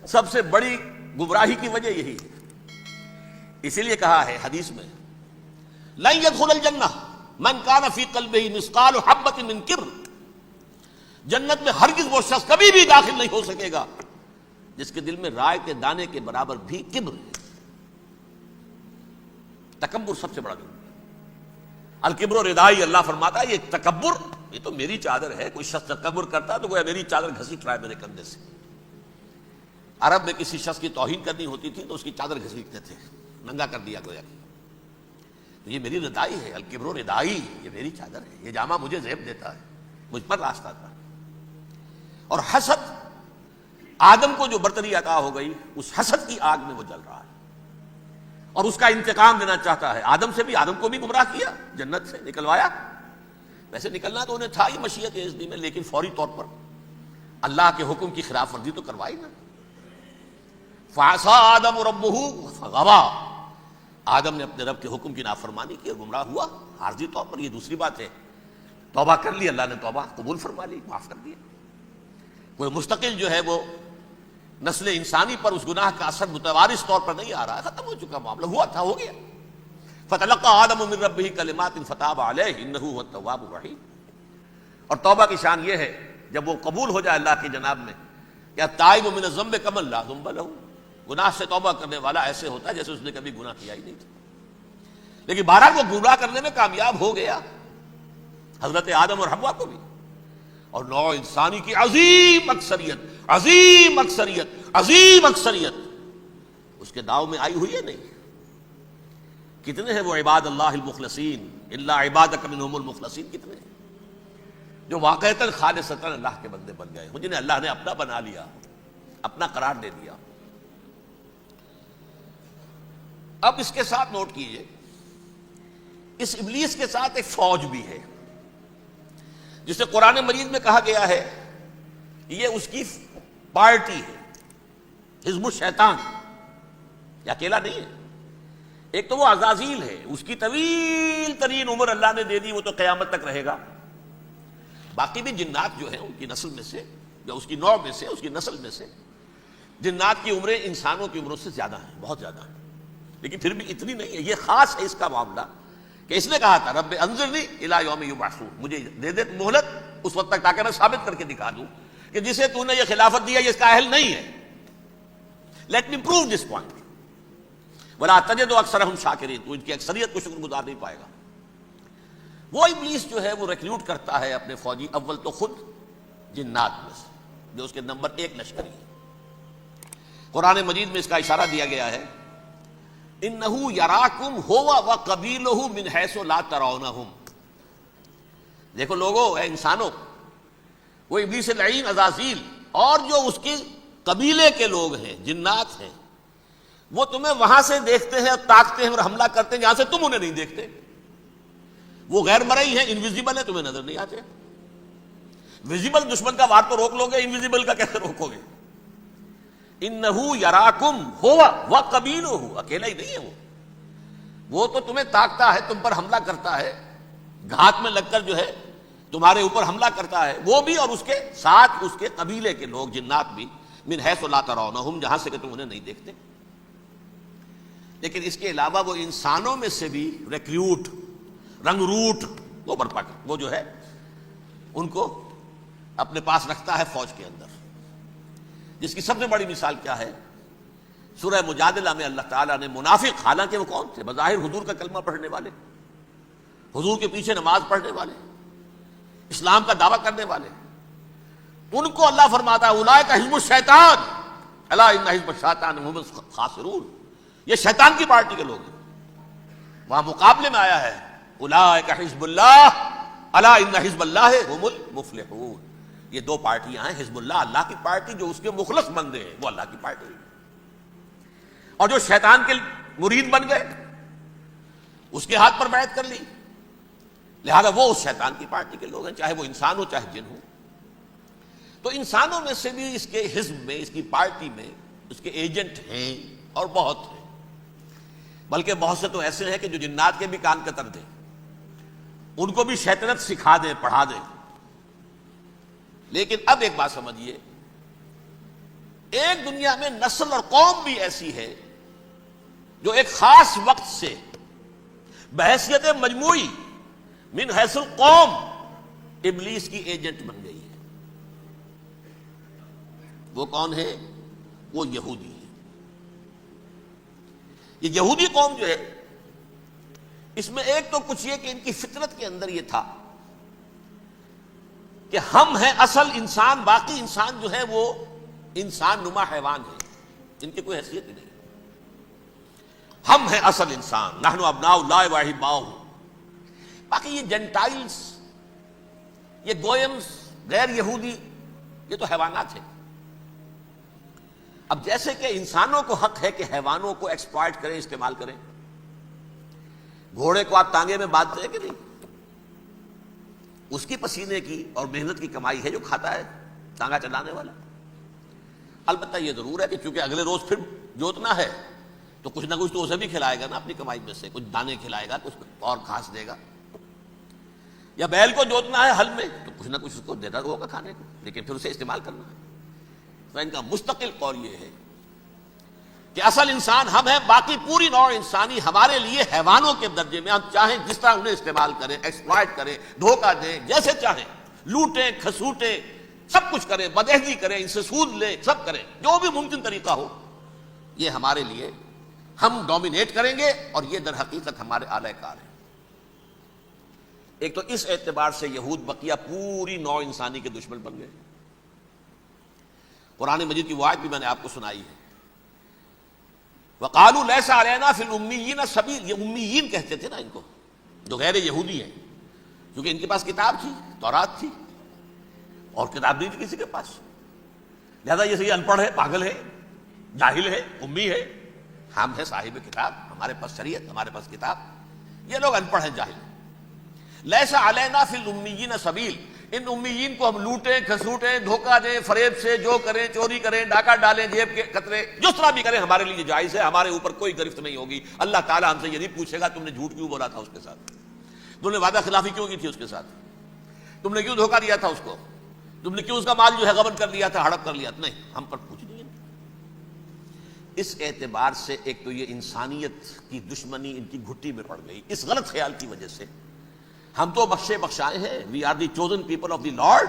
سب سے بڑی گمراہی کی وجہ یہی ہے. اسی لیے کہا ہے حدیث میں لن يدخل الجنہ من کان فی قلبہ مثقال حبۃ من کبر. جنت میں ہرگز وہ شخص کبھی بھی داخل نہیں ہو سکے گا جس کے دل میں رائے کے دانے کے برابر بھی کبر ہے. تکبر سب سے بڑا جرم ہے. الکبر ردائی، اللہ فرماتا ہے یہ تکبر، یہ تو میری چادر ہے. کوئی شخص تکبر کرتا ہے تو گویا میری چادر گھسیٹ رہا ہے میرے کندھے سے. عرب میں کسی شخص کی توہین کرنی ہوتی تھی تو اس کی چادر گھسیٹتے تھے، ننگا کر دیا گویا. یہ میری ردائی ہے، الکبر ردائی، یہ میری چادر ہے، یہ جامہ مجھے زیب دیتا ہے، مجھ پر راستہ تھا. اور حسد، آدم کو جو برتری عطا ہو گئی اس حسد کی آگ میں وہ جل رہا ہے اور اس کا انتقام لینا چاہتا ہے. آدم سے بھی، آدم کو بھی گمراہ کیا، جنت سے نکلوایا. ویسے نکلنا تو انہیں تھا ہی مشیت اذنی میں، لیکن فوری طور پر اللہ کے حکم کی خلاف ورزی تو کروائی نا. فعصى آدم ربہ فغوى، آدم نے اپنے رب کے حکم کی نافرمانی کی اور گمراہ ہوا عارضی طور پر. یہ دوسری بات ہے، توبہ کر لی، اللہ نے توبہ قبول فرما لی، معاف کر دیا. وہ مستقل جو ہے وہ نسل انسانی پر اس گناہ کا اثر متوارث طور پر نہیں آ رہا ہے، ختم ہو چکا معاملہ، ہوا تھا ہو گیا. فتلقى آدم من ربہ کلمات فتاب علیہ انہ هو التواب الرحیم. اور توبہ کی شان یہ ہے جب وہ قبول ہو جائے اللہ کی جناب میں، یا تائب من الذنب کمن لا ذنب له، گناہ سے توبہ کرنے والا ایسے ہوتا ہے جیسے اس نے کبھی گناہ کیا ہی نہیں تھا. لیکن بہرحال وہ گناہ کرنے میں کامیاب ہو گیا، حضرت آدم اور حوا کو بھی. اور نوع انسانی کی عظیم اکثریت، عظیم اکثریت، عظیم اکثریت اس کے داؤ میں آئی ہوئی ہے نہیں. کتنے ہیں وہ عباد اللہ المخلصین، الا عبادک منہم المخلصین، کتنے ہیں جو واقعتاً خالصتاً اللہ کے بندے بن گئے، جنہیں اللہ نے اپنا بنا لیا، اپنا قرار دے دیا. اب اس کے ساتھ نوٹ کیجئے، اس ابلیس کے ساتھ ایک فوج بھی ہے جسے قرآن مجید میں کہا گیا ہے یہ اس کی پارٹی ہے، حزب الشیطان. یہ اکیلا نہیں ہے. ایک تو وہ عزازیل ہے، اس کی طویل ترین عمر اللہ نے دے دی، وہ تو قیامت تک رہے گا. باقی بھی جنات جو ہیں ان کی نسل میں سے، یا اس کی نوع میں سے، اس کی نسل میں سے، جنات کی عمریں انسانوں کی عمروں سے زیادہ ہیں، بہت زیادہ ہیں. لیکن پھر بھی اتنی نہیں ہے. یہ خاص ہے اس کا معاملہ کہ اس نے کہا تھا رب انظرنی الی یوم یبعثون، مجھے دے دے مہلت اس وقت تک تاکہ میں ثابت کر کے دکھا دوں کہ جسے تو نے یہ خلافت دیا یہ اس کا اہل نہیں ہے. Let me prove this point ولا تجد اکثرهم شاکرین. تو ان کی اکثریت کو شکر گزار نہیں پائے گا. وہ ابلیس جو ہے وہ ریکروٹ کرتا ہے اپنے فوجی، اول تو خود جنات میں سے جو اس کے نمبر 1 لشکری ہے. قرآن مجید میں اس کا اشارہ دیا گیا ہے انہو یراکم ہوا وقبیلہ من حیث لا ترونہم. دیکھو لوگو، اے انسانوں، وہ ابلیس لعین عزازیل اور جو اس کے قبیلے کے لوگ ہیں، جنات ہیں، وہ تمہیں وہاں سے دیکھتے ہیں اور تاکتے ہیں اور حملہ کرتے ہیں جہاں سے تم انہیں نہیں دیکھتے. وہ غیر مرئی ہیں، انویزیبل ہیں، تمہیں نظر نہیں آتے. ویزیبل دشمن کا وار تو روک لو گے، انویزیبل کا کیسے روکو گے؟ انہو یراکم ہوا وقبیلہ، اکیلا ہی نہیں ہے وہ تو تمہیں تاکتا ہے، تم پر حملہ کرتا ہے، گھات میں لگ کر جو ہے تمہارے اوپر حملہ کرتا ہے. وہ بھی اور اس کے ساتھ اس کے قبیلے کے لوگ، جنات بھی، من حیث لا ترونہم، جہاں سے کہ تم انہیں نہیں دیکھتے. لیکن اس کے علاوہ وہ انسانوں میں سے بھی ریکروٹ، رنگ روٹ وہ برپا کر، وہ جو ہے ان کو اپنے پاس رکھتا ہے فوج کے اندر. جس کی سب سے بڑی مثال کیا ہے؟ سورہ مجادلہ میں اللہ تعالیٰ نے منافق، حالانکہ وہ کون تھے؟ بظاہر حضور کا کلمہ پڑھنے والے، حضور کے پیچھے نماز پڑھنے والے، اسلام کا دعویٰ کرنے والے، ان کو اللہ فرماتا ہے اولئک حزب الشیطان الا ان حزب الشیطان هم الخاسرون. یہ شیطان کی پارٹی کے لوگ ہیں. وہاں مقابلے میں آیا ہے اولئک حزب اللہ الا ان حزب اللہ هم المفلحون. یہ دو پارٹیاں ہیں، حزب اللہ اللہ کی پارٹی جو اس کے مخلص بندے ہیں، وہ اللہ کی پارٹی، اور جو شیطان کے مرید بن گئے اس کے ہاتھ پر بیعت کر لی، لہذا وہ اس شیطان کی پارٹی کے لوگ ہیں، چاہے وہ انسان ہو چاہے جن ہو. تو انسانوں میں سے بھی اس کے حزب میں، اس کی پارٹی میں اس کے ایجنٹ ہیں اور بہت ہیں. بلکہ بہت سے تو ایسے ہیں کہ جو جنات کے بھی کان کتر دیں، ان کو بھی شیطنت سکھا دیں، پڑھا دیں. لیکن اب ایک بات سمجھیے، ایک دنیا میں نسل اور قوم بھی ایسی ہے جو ایک خاص وقت سے بحیثیت مجموعی من حیث القوم ابلیس کی ایجنٹ بن گئی ہے. وہ کون ہے؟ وہ یہودی ہے. یہ یہودی قوم جو ہے، اس میں ایک تو کچھ یہ کہ ان کی فطرت کے اندر یہ تھا کہ ہم ہیں اصل انسان، باقی انسان جو ہے وہ انسان نما حیوان ہے، ان کی کوئی حیثیت ہی نہیں. ہم ہیں اصل انسان، نحن ابناء اللہ و احباؤہ. باقی یہ جنٹائلز، یہ گوئمز، غیر یہودی، یہ تو حیوانات ہیں. اب جیسے کہ انسانوں کو حق ہے کہ حیوانوں کو ایکسپلائٹ کریں، استعمال کریں. گھوڑے کو آپ تانگے میں باندھتے ہیں کہ نہیں؟ اس کی پسینے کی اور محنت کی کمائی ہے جو کھاتا ہے تانگا چلانے والا. البتہ یہ ضرور ہے کہ چونکہ اگلے روز پھر جوتنا ہے تو کچھ نہ کچھ تو اسے بھی کھلائے گا نا، اپنی کمائی میں سے کچھ دانے کھلائے گا، کچھ اور گھاس دے گا. یا بیل کو جوتنا ہے ہل میں تو کچھ نہ کچھ اس کو دیتا ہوگا کھانے کو، لیکن پھر اسے استعمال کرنا ہے. تو ان کا مستقل قول یہ ہے کہ اصل انسان ہم ہیں، باقی پوری نوع انسانی ہمارے لیے حیوانوں کے درجے میں. ہم چاہیں جس طرح انہیں استعمال کریں، ایکسپلائٹ کریں، دھوکہ دیں، جیسے چاہیں، لوٹیں کھسوٹیں، سب کچھ کریں، بدعہدی کریں، ان سے سود لیں، سب کریں، جو بھی ممکن طریقہ ہو. یہ ہمارے لیے، ہم ڈومینیٹ کریں گے اور یہ در حقیقت ہمارے اعلی کار ہیں. ایک تو اس اعتبار سے یہود بقیہ پوری نوع انسانی کے دشمن بن گئے. قرآن مجید کی وہ آیت بھی میں نے آپ کو سنائی ہے، وَقَالُوا لَيْسَ عَلَيْنَا فِي الْأُمِّيِّينَ سَبِيلٌ. یہ امیین کہتے تھے نا ان کو، جو غیر یہودی ہیں، کیونکہ ان کے پاس کتاب تھی، تورات تھی، اور کتاب نہیں تھی کسی کے پاس. لہذا یہ صحیح ان پڑھ ہے، پاگل ہے، جاہل ہے، امی ہے. ہم ہیں صاحب کتاب، ہمارے پاس شریعت، ہمارے پاس کتاب. یہ لوگ ان پڑھ ہیں، جاہل ہیں. لَيْسَ عَلَيْنَا فِي الْأُمِّيِّينَ سَبِيلٌ. ان امیین کو ہم لوٹیں کھسوٹیں، دھوکہ دیں، فریب سے جو کریں، چوری کریں، ڈاکہ ڈالیں، جیب کے قطرے، جس طرح بھی کریں ہمارے لیے جائز ہے. ہمارے اوپر کوئی گرفت نہیں ہوگی. اللہ تعالیٰ ہم سے یہ نہیں پوچھے گا تم نے جھوٹ کیوں بولا تھا اس کے ساتھ، تم نے وعدہ خلافی کیوں کی تھی اس کے ساتھ، تم نے کیوں دھوکہ دیا تھا اس کو، تم نے کیوں اس کا مال جو ہے غبن کر لیا تھا، ہڑپ کر لیا تھا. نہیں، ہم پر کچھ نہیں ہے. اس اعتبار سے ایک تو یہ انسانیت کی دشمنی ان کی گھٹی میں پڑ گئی، اس غلط خیال کی وجہ سے. ہم تو بخشے بخشائے ہیں، we are the chosen people of the lord.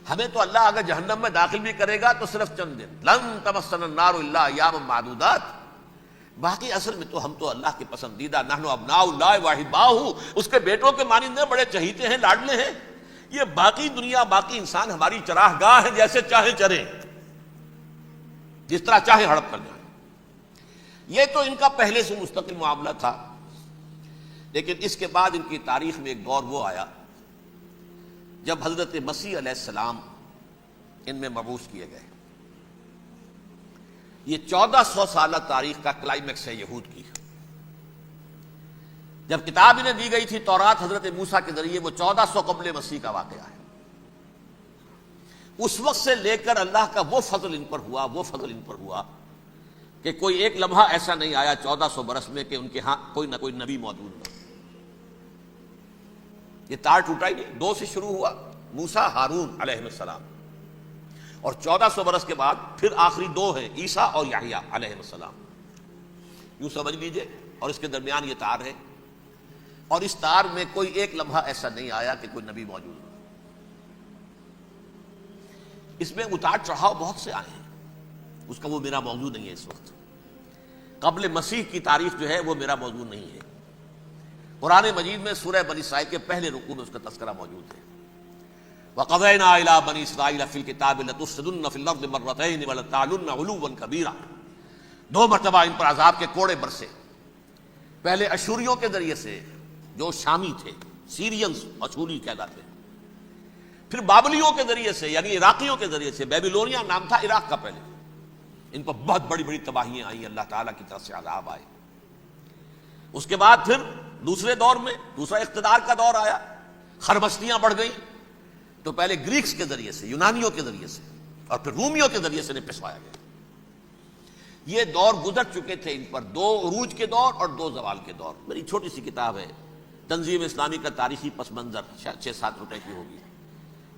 ہمیں تو اللہ اگر جہنم میں داخل بھی کرے گا تو صرف چند دن، لن تمسنا النار الا ایاما معدودات. باقی اصل میں تو ہم تو اللہ کے پسندیدہ، نحن ابناء اللہ و احباؤہ، اس کے بیٹوں کے مانندے بڑے چہیتے ہیں، لاڈلے ہیں. یہ باقی دنیا، باقی انسان ہماری چراہ گاہ ہے، جیسے چاہیں چریں، جس طرح چاہیں ہڑپ کر جائیں. یہ تو ان کا پہلے سے مستقل معاملہ تھا. لیکن اس کے بعد ان کی تاریخ میں ایک دور وہ آیا جب حضرت مسیح علیہ السلام ان میں مبعوث کیے گئے. یہ 1400 سالہ تاریخ کا کلائمیکس ہے یہود کی. جب کتاب انہیں دی گئی تھی تورات حضرت موسیٰ کے ذریعے، وہ 1400 قبل مسیح کا واقعہ ہے. اس وقت سے لے کر اللہ کا وہ فضل ان پر ہوا کہ کوئی ایک لمحہ ایسا نہیں آیا 1400 برس میں کہ ان کے ہاں کوئی نہ کوئی نبی موجود نہ. یہ تار ٹوٹا ہی نہیں. 2 سے شروع ہوا، موسیٰ ہارون علیہ السلام، اور 1400 برس کے بعد پھر آخری 2 ہیں، عیسیٰ اور یحییٰ علیہ السلام. یوں سمجھ لیجئے، اور اس کے درمیان یہ تار ہے، اور اس تار میں کوئی ایک لمحہ ایسا نہیں آیا کہ کوئی نبی موجود نہ. اس میں اتار چڑھاؤ بہت سے آئے ہیں، اس کا وہ میرا موضوع نہیں ہے. اس وقت قبل مسیح کی تاریخ جو ہے وہ میرا موضوع نہیں ہے. قرآن مجید میں سورہ بنی اسرائیل کے پہلے رکوع میں اس کا تذکرہ موجود ہے. وَقَضَيْنَا إِلَىٰ بَنِي إِسْرَائِيلَ فِي الْكِتَابِ لَتُفْسِدُنَّ فِي الْأَرْضِ مَرَّتَيْنِ وَلَتَعْلُنَّ عُلُوًّا كَبِيرًا. 2 مرتبہ ان پر عذاب کے کوڑے برسے. پہلے اشوریوں کے ذریعے سے جو شامی تھے، سیرینز اشوری کہلاتے ہیں. پھر بابلیوں کے ذریعے سے، یعنی عراقیوں کے ذریعے سے. بیبیلونیا نام تھا عراق کا پہلے. ان پر بہت بڑی بڑی تباہیاں آئیں، اللہ تعالیٰ کی طرف سے عذاب آئے. اس کے بعد پھر دوسرے دور میں دوسرا اقتدار کا دور آیا، خربستیاں بڑھ گئیں. تو پہلے گریکس کے ذریعے سے، یونانیوں کے ذریعے سے، اور پھر رومیوں کے ذریعے سے پسوایا گیا. یہ دور گزر چکے تھے ان پر، 2 عروج کے دور اور 2 زوال کے دور. میری چھوٹی سی کتاب ہے تنظیم اسلامی کا تاریخی پس منظر، 6-7 روپے کی ہوگی.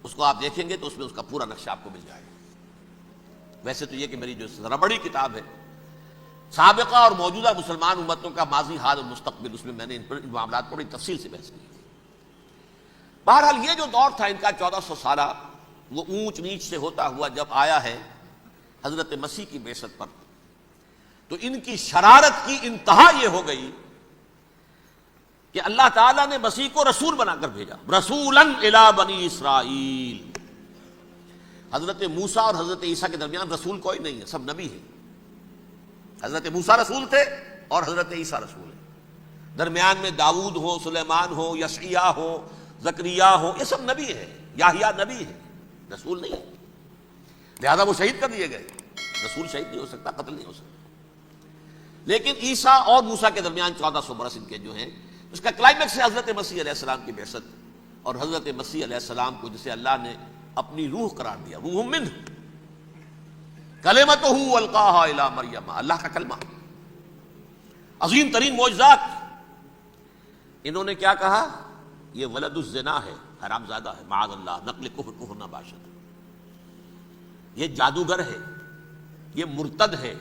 اس کو آپ دیکھیں گے تو اس میں اس کا پورا نقشہ آپ کو مل جائے گا. ویسے تو یہ کہ میری جو ذرا بڑی کتاب ہے سابقہ اور موجودہ مسلمان امتوں کا ماضی، حال اور مستقبل، اس میں میں نے ان معاملات پر بڑی تفصیل سے بحث کی۔ بہرحال یہ جو دور تھا ان کا 1400 سالہ، وہ اونچ نیچ سے ہوتا ہوا جب آیا ہے حضرت مسیح کی بعثت پر، تو ان کی شرارت کی انتہا یہ ہو گئی کہ اللہ تعالیٰ نے مسیح کو رسول بنا کر بھیجا، رسولاً الی بنی اسرائیل۔ حضرت موسیٰ اور حضرت عیسیٰ کے درمیان رسول کوئی نہیں ہے، سب نبی ہیں۔ حضرت موسیٰ رسول تھے اور حضرت عیسیٰ رسول ہیں، درمیان میں داؤد ہو، سلیمان ہو، یشعیاء ہو، زکریا ہو، یہ سب نبی ہیں، یحییٰ نبی ہے، رسول نہیں ہے، لہذا وہ شہید کر دیے گئے۔ رسول شہید نہیں ہو سکتا، قتل نہیں ہو سکتا۔ لیکن عیسیٰ اور موسیٰ کے درمیان 1400 برس ان کے جو ہیں، اس کا کلائمیکس ہے حضرت مسیح علیہ السلام کی بعثت، اور حضرت مسیح علیہ السلام کو جسے اللہ نے اپنی روح قرار دیا، روح منہ، کلمتہ القاہا الی مریم، اللہ کا کلمہ، عظیم ترین معجزات۔ انہوں نے کیا کہا؟ یہ ولد الزنا ہے، حرام زادہ ہے، معاذ اللہ، نقل کفر، کفر نہ باشد، یہ جادوگر ہے، یہ مرتد ہے،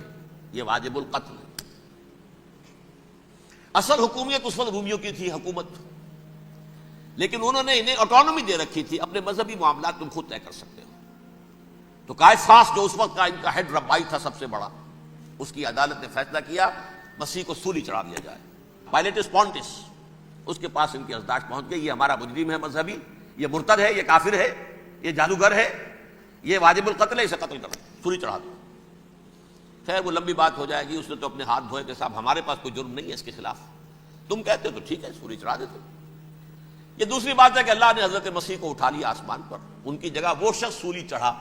یہ واجب القتل ہے۔ اصل حکومت اس وقت رومیوں کی تھی حکومت، لیکن انہوں نے انہیں آٹونومی دے رکھی تھی، اپنے مذہبی معاملات تم خود طے کر سکتے ہو۔ تو قائفاس جو اس وقت کا ان کا ہیڈ ربائی تھا سب سے بڑا، اس کی عدالت نے فیصلہ کیا مسیح کو سولی چڑھا دیا جائے۔ پائلیٹس پونٹس، اس کے پاس ان کی ازداش پہنچ گئی، یہ ہمارا مجرم ہے مذہبی، یہ مرتد ہے، یہ کافر ہے، یہ جادوگر ہے، یہ واجب القتل ہے، اسے قتل کرو، سولی چڑھا دو۔ خیر وہ لمبی بات ہو جائے گی، اس نے تو اپنے ہاتھ دھوئے کہ صاحب ہمارے پاس کوئی جرم نہیں ہے اس کے خلاف، تم کہتے ہو تو ٹھیک ہے، سولی چڑھا دیتے۔ یہ دوسری بات ہے کہ اللہ نے حضرت مسیح کو اٹھا لیا آسمان پر، ان کی جگہ وہ شخص سولی چڑھا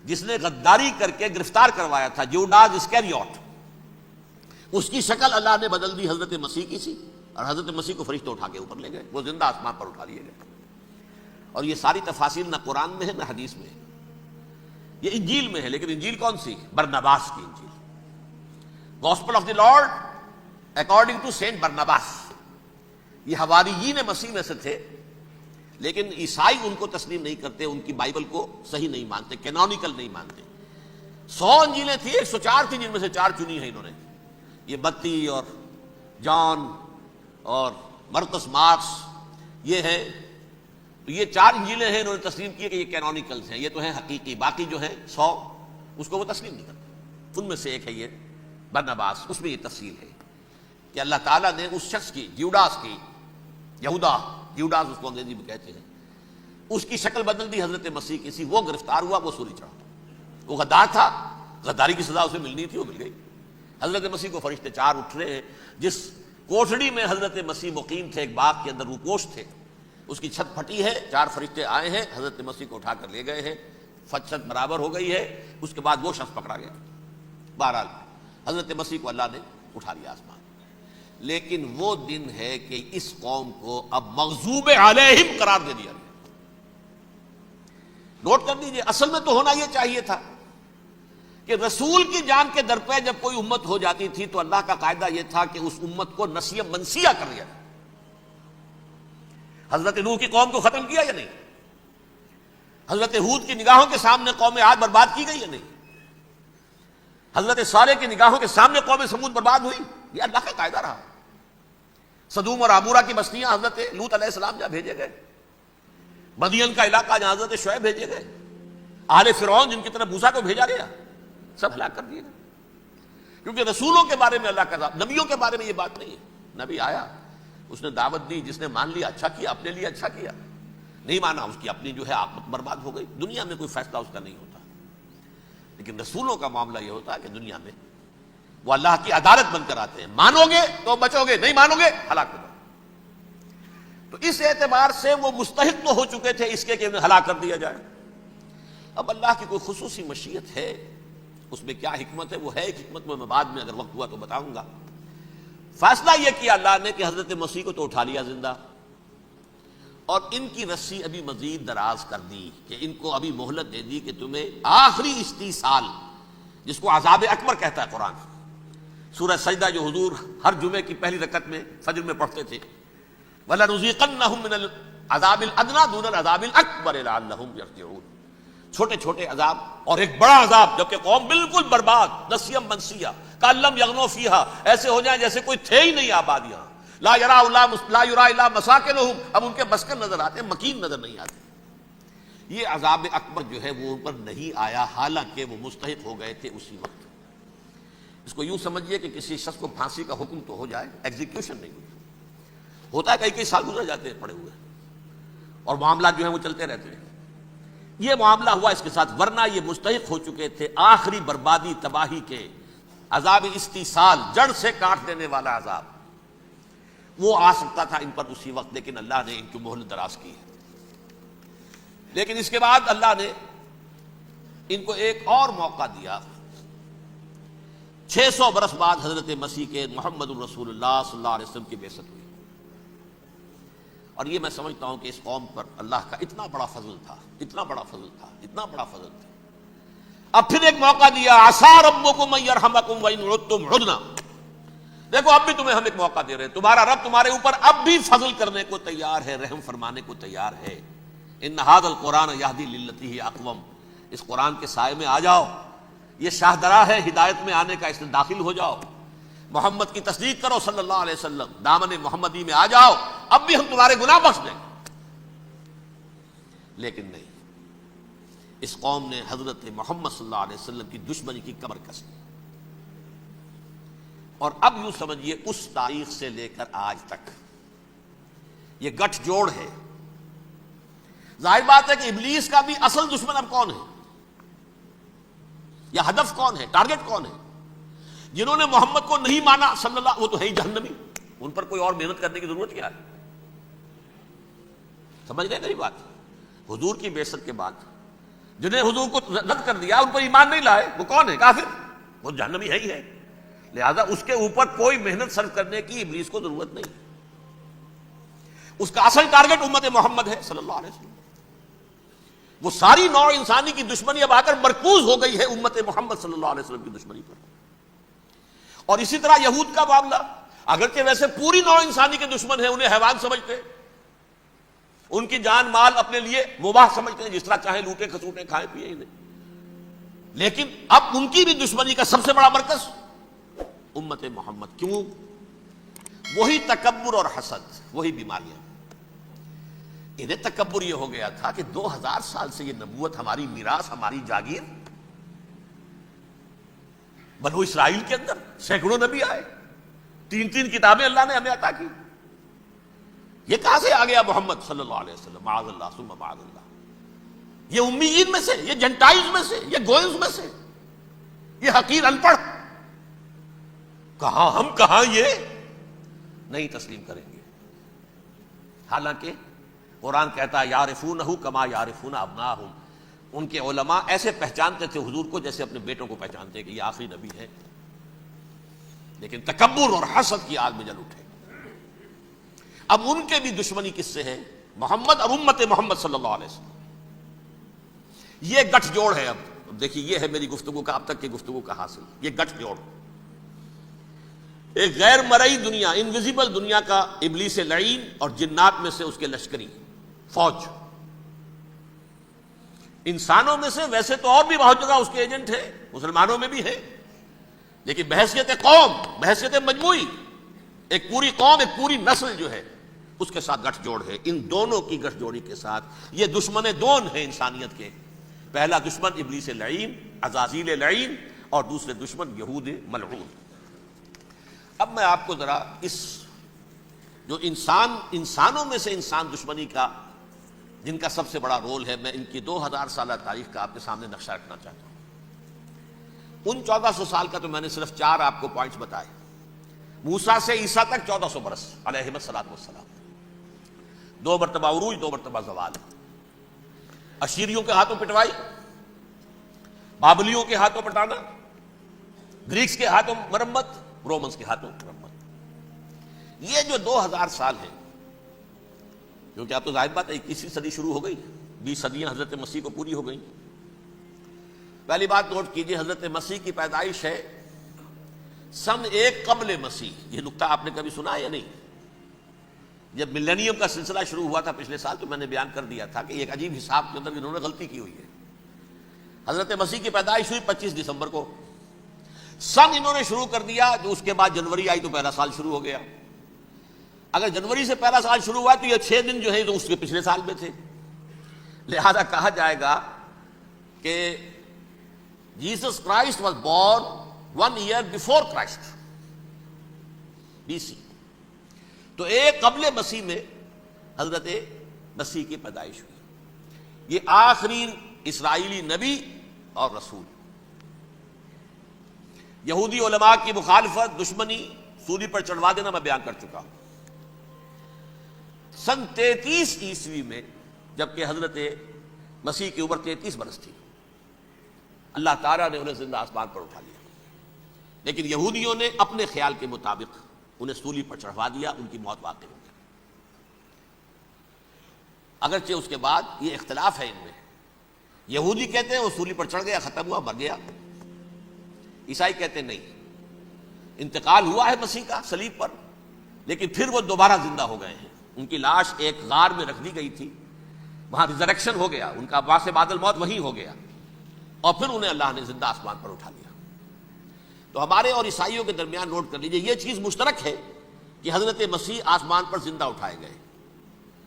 جس نے غداری کر کے گرفتار کروایا تھا، جوڈاس اسکیریوٹ، اس کی شکل اللہ نے بدل دی حضرت مسیح کی سی، اور حضرت مسیح کو فرشتے اٹھا کے اوپر لے گئے، وہ زندہ آسمان پر اٹھا لیے گئے۔ اور یہ ساری تفاصیل نہ قرآن میں ہے نہ حدیث میں ہے، یہ انجیل میں ہے، لیکن انجیل کون سی؟ برناباس کی انجیل، gospel of the lord according to saint Barnabas. یہ حواریین مسیح میں سے تھے، لیکن عیسائی ان کو تسلیم نہیں کرتے، ان کی بائبل کو صحیح نہیں مانتے، کینونیکل نہیں مانتے۔ 100 انجیلیں تھیں، 104 تھیں، جن میں سے 4 چنی ہیں انہوں نے، یہ متی اور جان اور مرقس مارکس، یہ ہے، تو یہ 4 انجیلیں ہیں، انہوں نے تسلیم کی کہ یہ کینونیکلز ہیں، یہ تو ہیں حقیقی، باقی جو ہیں 100 اس کو وہ تسلیم نہیں کرتے۔ ان میں سے ایک ہے یہ برناباس، اس میں یہ تفصیل ہے کہ اللہ تعالیٰ نے اس شخص کی، جیوڈاس کی، یہودا، جیوڈاس اس کو انگریزی میں کہتے ہیں، اس کی شکل بدل دی حضرت مسیح کی سی، وہ گرفتار ہوا، وہ سولی چڑھا، وہ غدار تھا، غداری کی سزا اسے ملنی تھی، وہ مل گئی۔ حضرت مسیح کو فرشتے 4 اٹھ رہے ہیں، جس کوٹڑی میں حضرت مسیح مقیم تھے، ایک باغ کے اندر روپوش تھے، اس کی چھت پھٹی ہے، 4 فرشتے آئے ہیں، حضرت مسیح کو اٹھا کر لے گئے ہیں، چھت برابر ہو گئی ہے، اس کے بعد وہ شخص پکڑا گیا۔ بہرحال حضرت مسیح کو اللہ نے اٹھا لیا آسمان۔ لیکن وہ دن ہے کہ اس قوم کو اب مغضوب علیہم قرار دے دیا گیا۔ نوٹ کر لیجیے، اصل میں تو ہونا یہ چاہیے تھا کہ رسول کی جان کے در پہ جب کوئی امت ہو جاتی تھی تو اللہ کا قاعدہ یہ تھا کہ اس امت کو نسیہ منسیہ کر دیا جائے۔ حضرت نوح کی قوم کو ختم کیا یا نہیں؟ حضرت ہود کی نگاہوں کے سامنے قوم عاد برباد کی گئی یا نہیں؟ حضرت صالح کی نگاہوں کے سامنے قوم سمود برباد ہوئی؟ یہ اللہ کا قاعدہ رہا۔ صدوم اور عمورہ کی بستیاں حضرت لوط علیہ السلام جہاں بھیجے گئے، مدین کا علاقہ جہاں حضرت شعیب بھیجے گئے، آل فرعون جن کی طرف موسیٰ کو بھیجا گیا، سب ہلاک کر دیے گئے، کیونکہ رسولوں کے بارے میں اللہ کا، نبیوں کے بارے میں یہ بات نہیں ہے۔ نبی آیا، اس نے دعوت دی، جس نے مان لیا اچھا کیا، اپنے لیے اچھا کیا، نہیں مانا اس کی اپنی جو ہے عاقبت برباد ہو گئی، دنیا میں کوئی فیصلہ اس کا نہیں ہوتا۔ لیکن رسولوں کا معاملہ یہ ہوتا ہے کہ دنیا میں وہ اللہ کی عدالت بن کر آتے ہیں، مانو گے تو بچو گے، نہیں مانو گے ہلاک ہو جاؤ۔ تو اس اعتبار سے وہ مستحق تو ہو چکے تھے اس کے کہ انہیں ہلاک کر دیا جائے۔ اب اللہ کی کوئی خصوصی مشیت ہے، اس میں کیا حکمت ہے، وہ ہے ایک حکمت، میں بعد میں اگر وقت ہوا تو بتاؤں گا۔ فیصلہ یہ کیا اللہ نے کہ حضرت مسیح کو تو اٹھا لیا زندہ، اور ان کی رسی ابھی مزید دراز کر دی، کہ ان کو ابھی مہلت دے دی کہ تمہیں آخری استیصال، جس کو عذاب اکبر کہتا ہے قرآن، سورہ سجدہ جو حضور ہر جمعے کی پہلی رکعت میں فجر میں پڑھتے تھے، وَلَنُذِيقَنَّهُم مِّنَ الْعَذَابِ الْأَدْنَىٰ دُونَ الْعَذَابِ الْأَكْبَرِ لَعَلَّهُمْ يَرْجِعُونَ۔ چھوٹے چھوٹے عذاب اور ایک بڑا عذاب، جبکہ قوم بالکل برباد، نسیم منسیہ، کاللم یغنوا فیہا، ایسے ہو جائیں جیسے کوئی تھے ہی نہیں آباد یہاں، لا یرا الا مساکنہم، اب ان کے مسکن نظر آتے ہیں، مکین نظر نہیں آتے۔ یہ عذاب اکبر جو ہے وہ ان پر نہیں آیا، حالانکہ وہ مستحق ہو گئے تھے اسی وقت۔ اس کو یوں سمجھیے کہ کسی شخص کو پھانسی کا حکم تو ہو جائے، ایگزیکیوشن نہیں ہوتا ہے، کئی سال گزر جاتے ہیں پڑے ہوئے اور معاملات جو ہیں وہ چلتے رہتے ہیں۔ یہ معاملہ ہوا اس کے ساتھ، ورنہ یہ مستحق ہو چکے تھے آخری بربادی تباہی کے، عذاب استیصال، جڑ سے کاٹ دینے والا عذاب، وہ آ سکتا تھا ان پر اسی وقت، لیکن اللہ نے ان کی مہلت دراز کی ہے۔ لیکن اس کے بعد اللہ نے ان کو ایک اور موقع دیا۔ 600 برس بعد حضرت مسیح کے محمد الرسول اللہ صلی اللہ علیہ وسلم کی بعثت ہوئی، اور یہ میں سمجھتا ہوں کہ اس قوم پر اللہ کا اتنا بڑا فضل تھا، اتنا بڑا فضل تھا، اتنا بڑا فضل تھا۔ اب پھر ایک موقع دیا، عسیٰ ربکم ان یرحمکم وان عدتم عدنا، دیکھو اب بھی تمہیں ہم ایک موقع دے رہے ہیں، تمہارا رب تمہارے اوپر اب بھی فضل کرنے کو تیار ہے، رحم فرمانے کو تیار ہے۔ ان ھذا القرآن یہدی للتی ہی اقوم، اس قرآن کے سائے میں آ جاؤ، یہ شاہدرا ہے ہدایت میں آنے کا، اس میں داخل ہو جاؤ، محمد کی تصدیق کرو صلی اللہ علیہ وسلم، دامن محمدی میں آ جاؤ، اب بھی ہم تمہارے گناہ بخش دیں۔ لیکن نہیں، اس قوم نے حضرت محمد صلی اللہ علیہ وسلم کی دشمنی کی کمر کس لی، اور اب یوں سمجھیے اس تاریخ سے لے کر آج تک یہ گٹھ جوڑ ہے۔ ظاہر بات ہے کہ ابلیس کا بھی اصل دشمن اب کون ہے، یا ہدف کون ہے، ٹارگٹ کون ہے؟ جنہوں نے محمد کو نہیں مانا صلی اللہ، وہ تو ہے ہی جہنمی، ان پر کوئی اور محنت کرنے کی ضرورت کیا ہے؟ سمجھ رہے میری بات؟ حضور کی بعثت کے بعد جنہیں حضور کو رد کر دیا، ان پر ایمان نہیں لائے، وہ کون ہے؟ کافر، وہ جہنمی ہے ہی ہے، لہذا اس کے اوپر کوئی محنت صرف کرنے کی ابلیس کو ضرورت نہیں، اس کا اصل ٹارگٹ امت محمد ہے صلی اللہ علیہ وسلم۔ وہ ساری نوع انسانی کی دشمنی اب آ کر مرکوز ہو گئی ہے امت محمد صلی اللہ علیہ وسلم کی دشمنی پر۔ اور اسی طرح یہود کا معاملہ، اگرچہ ویسے پوری نوع انسانی کے دشمن ہیں، انہیں حیوان سمجھتے، ان کی جان مال اپنے لیے مباح سمجھتے ہیں، جس طرح چاہے لوٹے کھسوٹے کھائے پیے انہیں، لیکن اب ان کی بھی دشمنی کا سب سے بڑا مرکز امت محمد۔ کیوں؟ وہی تکبر اور حسد، وہی بیماریاں۔ انہیں تکبر یہ ہو گیا تھا کہ 2000 سال سے یہ نبوت ہماری میراث، ہماری جاگیر، بنو اسرائیل کے اندر سینکڑوں نبی آئے، 3 کتابیں اللہ نے ہمیں عطا کی، یہ کہاں سے آ گیا محمد صلی اللہ علیہ وسلم؟ معاذ اللہ ثم معاذ اللہ، یہ امیین میں سے، یہ جنٹائلز میں سے، یہ گوئنز میں سے، یہ حقیر ان پڑھ، کہاں ہم کہاں یہ نہیں تسلیم کریں گے۔ حالانکہ قرآن کہتا ہے یعرفونہ کما یعرفون ابناہم، ان کے علماء ایسے پہچانتے تھے حضور کو جیسے اپنے بیٹوں کو پہچانتے کہ یہ آخری نبی ہے، لیکن تکبر اور حسد کی آگ میں جل اٹھے۔ اب ان کے بھی دشمنی کس سے ہے؟ محمد اور امت محمد صلی اللہ علیہ وسلم۔ یہ گٹھ جوڑ ہے۔ اب دیکھیے، یہ ہے میری گفتگو کا اب تک کی گفتگو کا حاصل، یہ گٹھ جوڑ، ایک غیر مرئی دنیا، انویزیبل دنیا کا ابلیس لعین اور جنات میں سے اس کے لشکری فوج، انسانوں میں سے ویسے تو اور بھی بہت جگہ اس کے ایجنٹ ہے، مسلمانوں میں بھی ہے، لیکن بحیثیت قوم، بحیثیت مجموعی، ایک پوری قوم، ایک پوری نسل جو ہے اس کے ساتھ گٹھ جوڑ ہے۔ ان دونوں کی گٹھ جوڑی کے ساتھ یہ دشمن دون ہیں انسانیت کے، پہلا دشمن ابلیس لعین، عزازیل لعین، اور دوسرے دشمن یہود ملعون۔ اب میں آپ کو ذرا اس جو انسانوں میں سے انسان دشمنی کا، جن کا سب سے بڑا رول ہے، میں ان کی 2000 سالہ تاریخ کا آپ کے سامنے نقشہ رکھنا چاہتا ہوں۔ ان 1400 سال کا تو میں نے صرف 4 آپ کو پوائنٹس بتائے۔ موسیٰ سے عیسیٰ تک 1400 برس علیہم الصلوۃ والسلام، 2 مرتبہ عروج، 2 مرتبہ زوال، اشیریوں کے ہاتھوں پٹوائی، بابلیوں کے ہاتھوں پٹانا، گریکس کے ہاتھوں مرمت، رومنس کے ہاتھوں مرمت۔ یہ جو 2000 سال ہیں، کیونکہ اب تو ظاہر بات ہے 21ویں صدی شروع ہو گئی، 20 صدیاں حضرت مسیح کو پوری ہو گئی۔ پہلی بات نوٹ کیجئے، حضرت مسیح کی پیدائش ہے سن 1 قبل مسیح۔ یہ نقطہ آپ نے کبھی سنا یا نہیں؟ جب ملینیم کا سلسلہ شروع ہوا تھا پچھلے سال، تو میں نے بیان کر دیا تھا کہ ایک عجیب حساب کے اندر انہوں نے غلطی کی ہوئی ہے۔ حضرت مسیح کی پیدائش ہوئی 25 دسمبر کو، سن انہوں نے شروع کر دیا، جو اس کے بعد جنوری آئی تو پہلا سال شروع ہو گیا۔ اگر جنوری سے پہلا سال شروع ہوا تو یہ 6 دن جو ہے تو اس کے پچھلے سال میں تھے، لہذا کہا جائے گا کہ Jesus Christ was born 1 year before Christ BC، تو ایک قبل مسیح میں حضرت مسیح کی پیدائش ہوئی۔ یہ آخری اسرائیلی نبی اور رسول۔ یہودی علماء کی مخالفت، دشمنی، سولی پر چڑھوا دینا میں بیان کر چکا ہوں۔ سن 33 عیسوی میں جبکہ حضرت مسیح کی عمر 33 برس تھی، اللہ تعالیٰ نے انہیں زندہ آسمان پر اٹھا لیا، لیکن یہودیوں نے اپنے خیال کے مطابق انہیں سولی پر چڑھوا دیا، ان کی موت واقع ہو گئی۔ اگرچہ اس کے بعد یہ اختلاف ہے ان میں، یہودی کہتے ہیں وہ سولی پر چڑھ گیا، ختم ہوا، مر گیا، عیسائی کہتے ہیں نہیں، انتقال ہوا ہے مسیح کا صلیب پر، لیکن پھر وہ دوبارہ زندہ ہو گئے ہیں۔ ان کی لاش ایک غار میں رکھ دی گئی تھی، وہاں ریزریکشن ہو گیا، ان کا باعث بعد الموت وہی ہو گیا، اور پھر انہیں اللہ نے زندہ آسمان پر اٹھا لیا۔ تو ہمارے اور عیسائیوں کے درمیان نوٹ کر لیجئے، یہ چیز مشترک ہے کہ حضرت مسیح آسمان پر زندہ اٹھائے گئے۔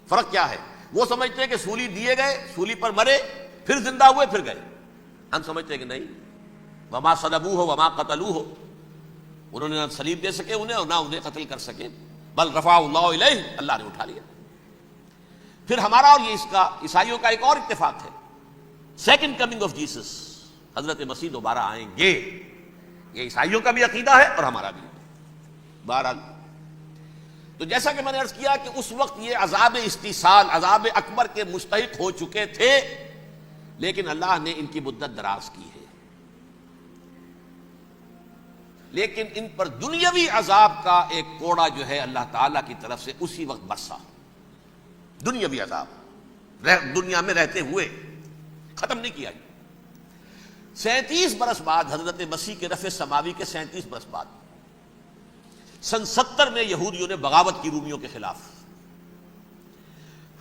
فرق کیا ہے؟ وہ سمجھتے ہیں کہ سولی دیے گئے، سولی پر مرے، پھر زندہ ہوئے، پھر گئے۔ ہم سمجھتے ہیں کہ نہیں، وما صلبوہ وما قتلوہ، انہوں نے نہ صلیب دے سکے انہیں اور نہ انہیں قتل کر سکے، بل رفعہ اللہ الیہ، اللہ نے اٹھا لیا۔ پھر ہمارا اور یہ اس کا عیسائیوں کا ایک اور اتفاق ہے، سیکنڈ کمنگ آف جیسس، حضرت مسیح دوبارہ آئیں گے، یہ عیسائیوں کا بھی عقیدہ ہے اور ہمارا بھی۔ بہرحال تو جیسا کہ میں نے عرض کیا کہ اس وقت یہ عذاب استیصال، عذاب اکبر کے مستحق ہو چکے تھے، لیکن اللہ نے ان کی مدت دراز کی ہے، لیکن ان پر دنیاوی عذاب کا ایک کوڑا جو ہے اللہ تعالیٰ کی طرف سے اسی وقت برسا، دنیاوی عذاب دنیا میں رہتے ہوئے ختم نہیں کیا۔ 37 برس بعد حضرت مسیح کے رفع سماوی کے 37 برس بعد سن 70 میں یہودیوں نے بغاوت کی رومیوں کے خلاف۔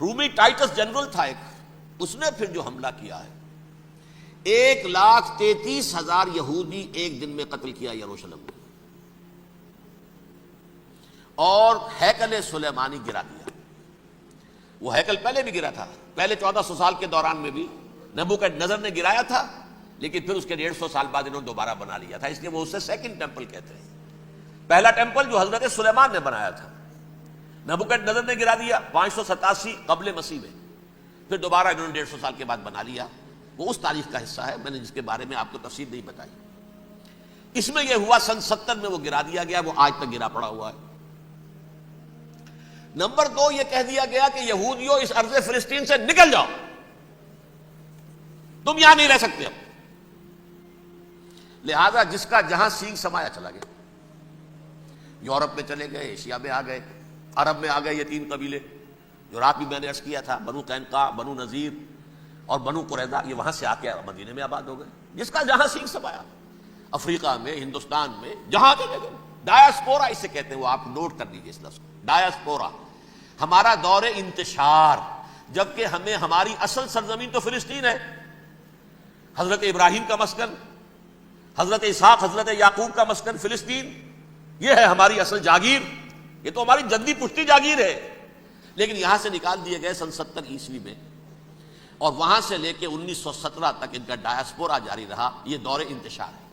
رومی ٹائٹس جنرل تھا ایک، اس نے پھر جو حملہ کیا ہے، 1,33,000 یہودی ایک دن میں قتل کیا یروشلم میں، اور ہیکل سلیمانی گرا دیا۔ وہ ہیکل پہلے بھی گرا تھا، پہلے 1400 سال کے دوران میں بھی نبوکدنضر نے گرایا تھا، لیکن پھر اس کے 150 سال بعد انہوں نے دوبارہ بنا لیا تھا، اس لیے وہ اسے سیکنڈ ٹیمپل کہتے ہیں۔ پہلا ٹیمپل جو حضرت سلیمان نے بنایا تھا، نبوکدنضر نے گرا دیا 587 قبل مسیح میں، پھر دوبارہ انہوں نے 150 سال کے بعد بنا لیا۔ وہ اس تاریخ کا حصہ ہے، میں نے جس کے بارے میں آپ کو تفصیل نہیں بتائی۔ اس میں یہ ہوا سن 70 میں وہ گرا دیا گیا، وہ آج تک گرا پڑا ہوا ہے۔ نمبر 2، یہ کہہ دیا گیا کہ یہودیوں اس ارض فلسطین سے نکل جاؤ، تم یہاں نہیں رہ سکتے اب۔ لہذا جس کا جہاں سینگ سمایا چلا گیا، یورپ میں چلے گئے، ایشیا میں آ گئے، عرب میں آ گئے، یہ 3 قبیلے جو رات بھی میں نے عرض کیا تھا، بنو قینقاع، بنو نذیر اور بنو قریظہ، یہ وہاں سے آ کے مدینے میں آباد ہو گئے، جس کا جہاں سینگ سمایا، افریقہ میں، ہندوستان میں، جہاں چلے گئے۔ ڈایاسپورا اسے کہتے ہیں، وہ آپ نوٹ کر لیجیے اس لفظ کو، ڈایاسپورا، ہمارا دور انتشار، جبکہ ہمیں ہماری اصل سرزمین تو فلسطین ہے، حضرت ابراہیم کا مسکن، حضرت اسحاق، حضرت یعقوب کا مسکن فلسطین، یہ ہے ہماری اصل جاگیر، یہ تو ہماری جدی پشتی جاگیر ہے، لیکن یہاں سے نکال دیے گئے سن 70 عیسوی میں، اور وہاں سے لے کے 1917 تک ان کا ڈایاسپورا جاری رہا۔ یہ دور انتشار ہے۔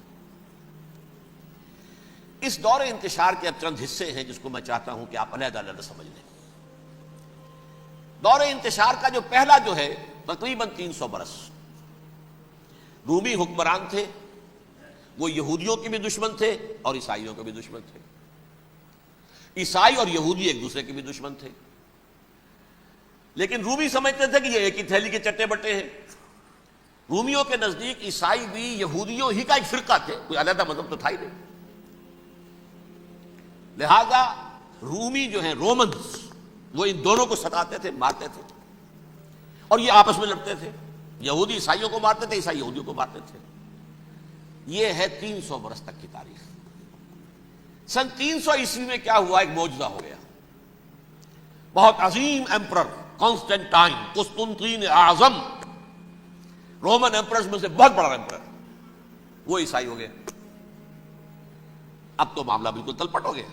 اس دور انتشار کے اب چند حصے ہیں جس کو میں چاہتا ہوں کہ آپ علیحدہ علیحدہ سمجھ لیں۔ دور انتشار کا جو پہلا جو ہے تقریباً 300 برس، رومی حکمران تھے، وہ یہودیوں کے بھی دشمن تھے اور عیسائیوں کے بھی دشمن تھے، عیسائی اور یہودی ایک دوسرے کے بھی دشمن تھے، لیکن رومی سمجھتے تھے کہ یہ ایک ہی تھیلی کے چٹے بٹے ہیں۔ رومیوں کے نزدیک عیسائی بھی یہودیوں ہی کا ایک فرقہ تھے، کوئی علیحدہ مذہب تو تھا ہی نہیں۔ لہذا رومی جو ہیں رومنز، وہ ان دونوں کو ستاتے تھے، مارتے تھے، اور یہ آپس میں لڑتے تھے، یہودی عیسائیوں کو مارتے تھے، عیسائی یہودیوں کو مارتے تھے۔ یہ ہے 300 برس تک کی تاریخ۔ سن 300 عیسوی میں کیا ہوا؟ ایک معجزہ ہو گیا۔ بہت عظیم ایمپرر قسطنطین اعظم، رومن ایمپررز میں سے بہت بڑا ایمپرر، وہ عیسائی ہو گئے۔ اب تو معاملہ بالکل تلپٹ ہو گیا،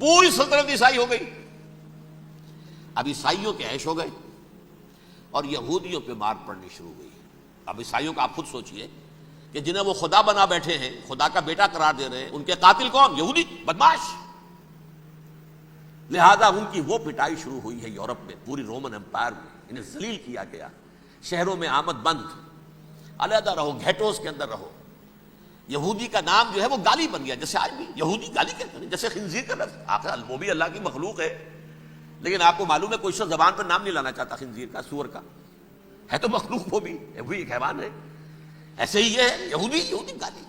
پوری سلطنت عیسائی ہو گئی۔ اب عیسائیوں کے عیش ہو گئے اور یہودیوں پہ مار پڑنی شروع ہوئی۔ اب عیسائیوں کا آپ خود سوچئے کہ جنہیں وہ خدا بنا بیٹھے ہیں، خدا کا بیٹا قرار دے رہے ہیں، ان کے قاتل کون؟ یہودی بدماش۔ لہذا ان کی وہ پٹائی شروع ہوئی ہے یورپ میں، پوری رومن امپائر میں انہیں ذلیل کیا گیا، شہروں میں آمد بند، علیحدہ رہو، گھیٹوز کے اندر رہو۔ یہودی کا نام جو ہے وہ گالی بن گیا، جیسے آج بھی یہودی گالی کہتے ہیں، جیسے خنزیر کا لفظ، آخر وہ بھی اللہ کی مخلوق ہے، لیکن آپ کو معلوم ہے کوئی شخص زبان پر نام نہیں لانا چاہتا خنزیر کا، سور کا، ہے تو مخلوق، وہ بھی ایک حیوان ہے۔ ایسے ہی یہ ہے یہودی، یہودی گالی،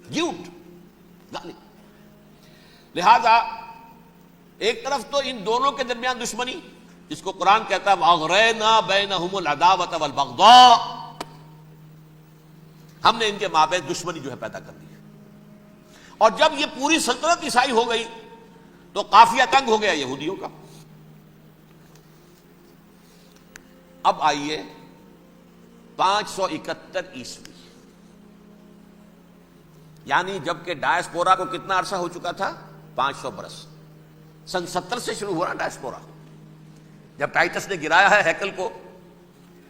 جیوٹ گالی۔ لہذا ایک طرف تو ان دونوں کے درمیان دشمنی، جس کو قرآن کہتا ہے وَأَغْرَيْنَا بَيْنَهُمُ الْعَدَاوَةَ وَالْبَغْضَاءَ، ہم نے ان کے مابین دشمنی جو ہے پیدا کر دی ہے۔ اور جب یہ پوری سلطنت عیسائی ہو گئی تو قافیہ تنگ ہو گیا یہودیوں کا۔ اب آئیے 571 عیسوی، یعنی جبکہ ڈائسپورا کو کتنا عرصہ ہو چکا تھا؟ 500 برس۔ سن 70 سے شروع ہوا ڈائسپورا، جب ٹائٹس نے گرایا ہے ہیکل کو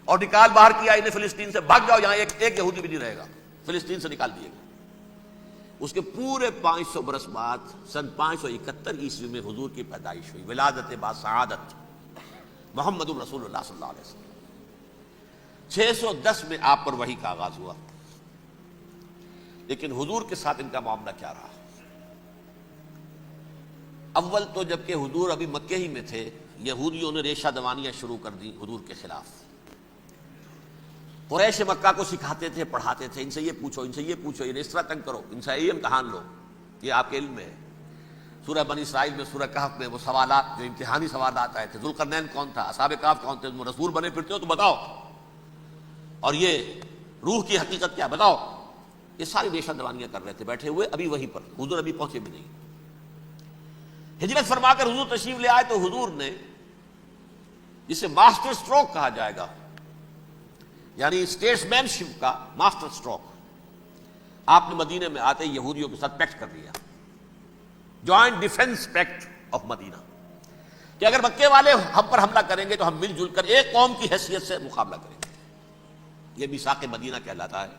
اور نکال باہر کیا انہیں فلسطین سے، بھاگ جاؤ یہاں ایک یہودی بھی نہیں رہے گا، فلسطین سے نکال دیے گا۔ اس کے پورے 500 برس بعد سن 571 عیسوی میں حضور کی پیدائش ہوئی، ولادت با سعادت محمد رسول اللہ صلی اللہ علیہ وسلم۔ 610 میں آپ پر وحی کا آغاز ہوا، لیکن حضور کے ساتھ ان کا معاملہ کیا رہا؟ اول تو جبکہ حضور ابھی مکے ہی میں تھے، یہودیوں نے ریشہ دوانیاں شروع کر دی حضور کے خلاف۔ قریش مکہ کو سکھاتے تھے، پڑھاتے تھے، ان سے یہ پوچھو، ان سے یہ پوچھو، انہیں اس طرح تنگ کرو، ان سے یہ امتحان لو، یہ آپ کے علم میں ہے۔ سورہ بنی اسرائیل میں، سورہ کہف میں وہ سوالات جو امتحانی سوالات آئے تھے، ذوالقرنین کون تھا، اصحاب کہف کون تھے، تم رسول بنے پھرتے ہو تو بتاؤ، اور یہ روح کی حقیقت کیا بتاؤ، یہ ساری ریشہ دوانیاں کر رہے تھے بیٹھے ہوئے ابھی وہیں پر، حضور ابھی پہنچے بھی نہیں۔ ہجرت فرما کر حضور تشریف لے آئے تو حضور نے، جسے ماسٹر سٹروک کہا جائے گا، یعنی اسٹیٹس مین شپ کا ماسٹر سٹروک، آپ نے مدینے میں آتے یہودیوں کے ساتھ پیکٹ کر لیا، جوائنٹ ڈیفنس پیکٹ آف مدینہ، کہ اگر مکے والے ہم پر حملہ کریں گے تو ہم مل جل کر ایک قوم کی حیثیت سے مقابلہ کریں گے۔ یہ میثاق مدینہ کہلاتا ہے،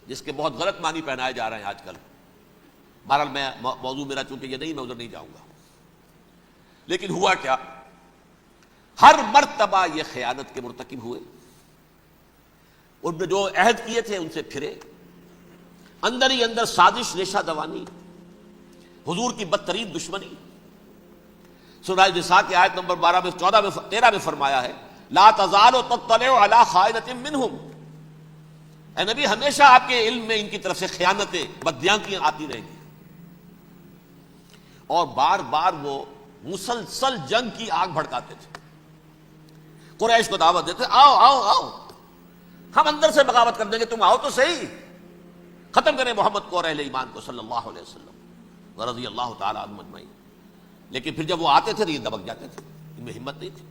جس کے بہت غلط معنی پہنائے جا رہے ہیں آج کل۔ بہرحال میں موضوع میرا چونکہ یہ نہیں، میں ادھر نہیں جاؤں گا، لیکن ہوا کیا؟ ہر مرتبہ یہ خیانت کے مرتکب ہوئے، ان نے جو عہد کیے تھے ان سے پھرے، اندر ہی اندر سازش، ریشہ دوانی، حضور کی بدترین دشمنی۔ سورہ نساء کی آیت نمبر 12 میں، 14 میں، 13 میں فرمایا ہے لا تزال تطلع علی خائنۃ منہم، اے نبی ہمیشہ آپ کے علم میں ان کی طرف سے خیانتیں، بددیانتیاں آتی رہیں گی، اور بار بار وہ مسلسل جنگ کی آگ بھڑکاتے تھے۔ قریش کو دعوت دیتے، آؤ آؤ آؤ، ہم اندر سے بغاوت کر دیں گے، تم آؤ تو صحیح، ختم کریں محمد کو اور اہل ایمان کو صلی اللہ علیہ وسلم ورضی اللہ تعالی عنہم اجمعین۔ لیکن پھر جب وہ آتے تھے تو یہ دبک جاتے تھے، ان میں ہمت نہیں تھی،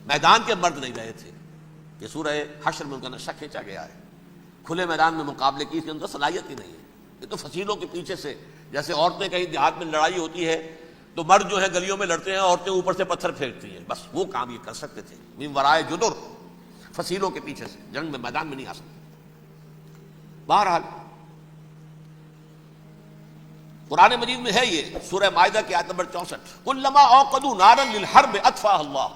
میدان کے مرد نہیں رہے تھے۔ یہ سورہ حشر میں ان کا نقشہ کھینچا گیا ہے، کھلے میدان میں مقابلے کی ان کا صلاحیت ہی نہیں ہے، یہ تو فصیلوں کے پیچھے سے، جیسے عورتیں کہیں دیہات میں لڑائی ہوتی ہے تو مرد جو ہے گلیوں میں لڑتے ہیں، عورتیں اوپر سے پتھر پھینکتی ہیں، بس وہ کام یہ کر سکتے تھے، من ورائے جدر، فصیلوں کے پیچھے سے، جنگ میں میدان میں نہیں آ سکتے۔ بہرحال قرآن مجید میں ہے یہ سورہ مائدہ کی آیت نمبر 64، کلما اوقدوا نارا للحرب اطفاها اللہ،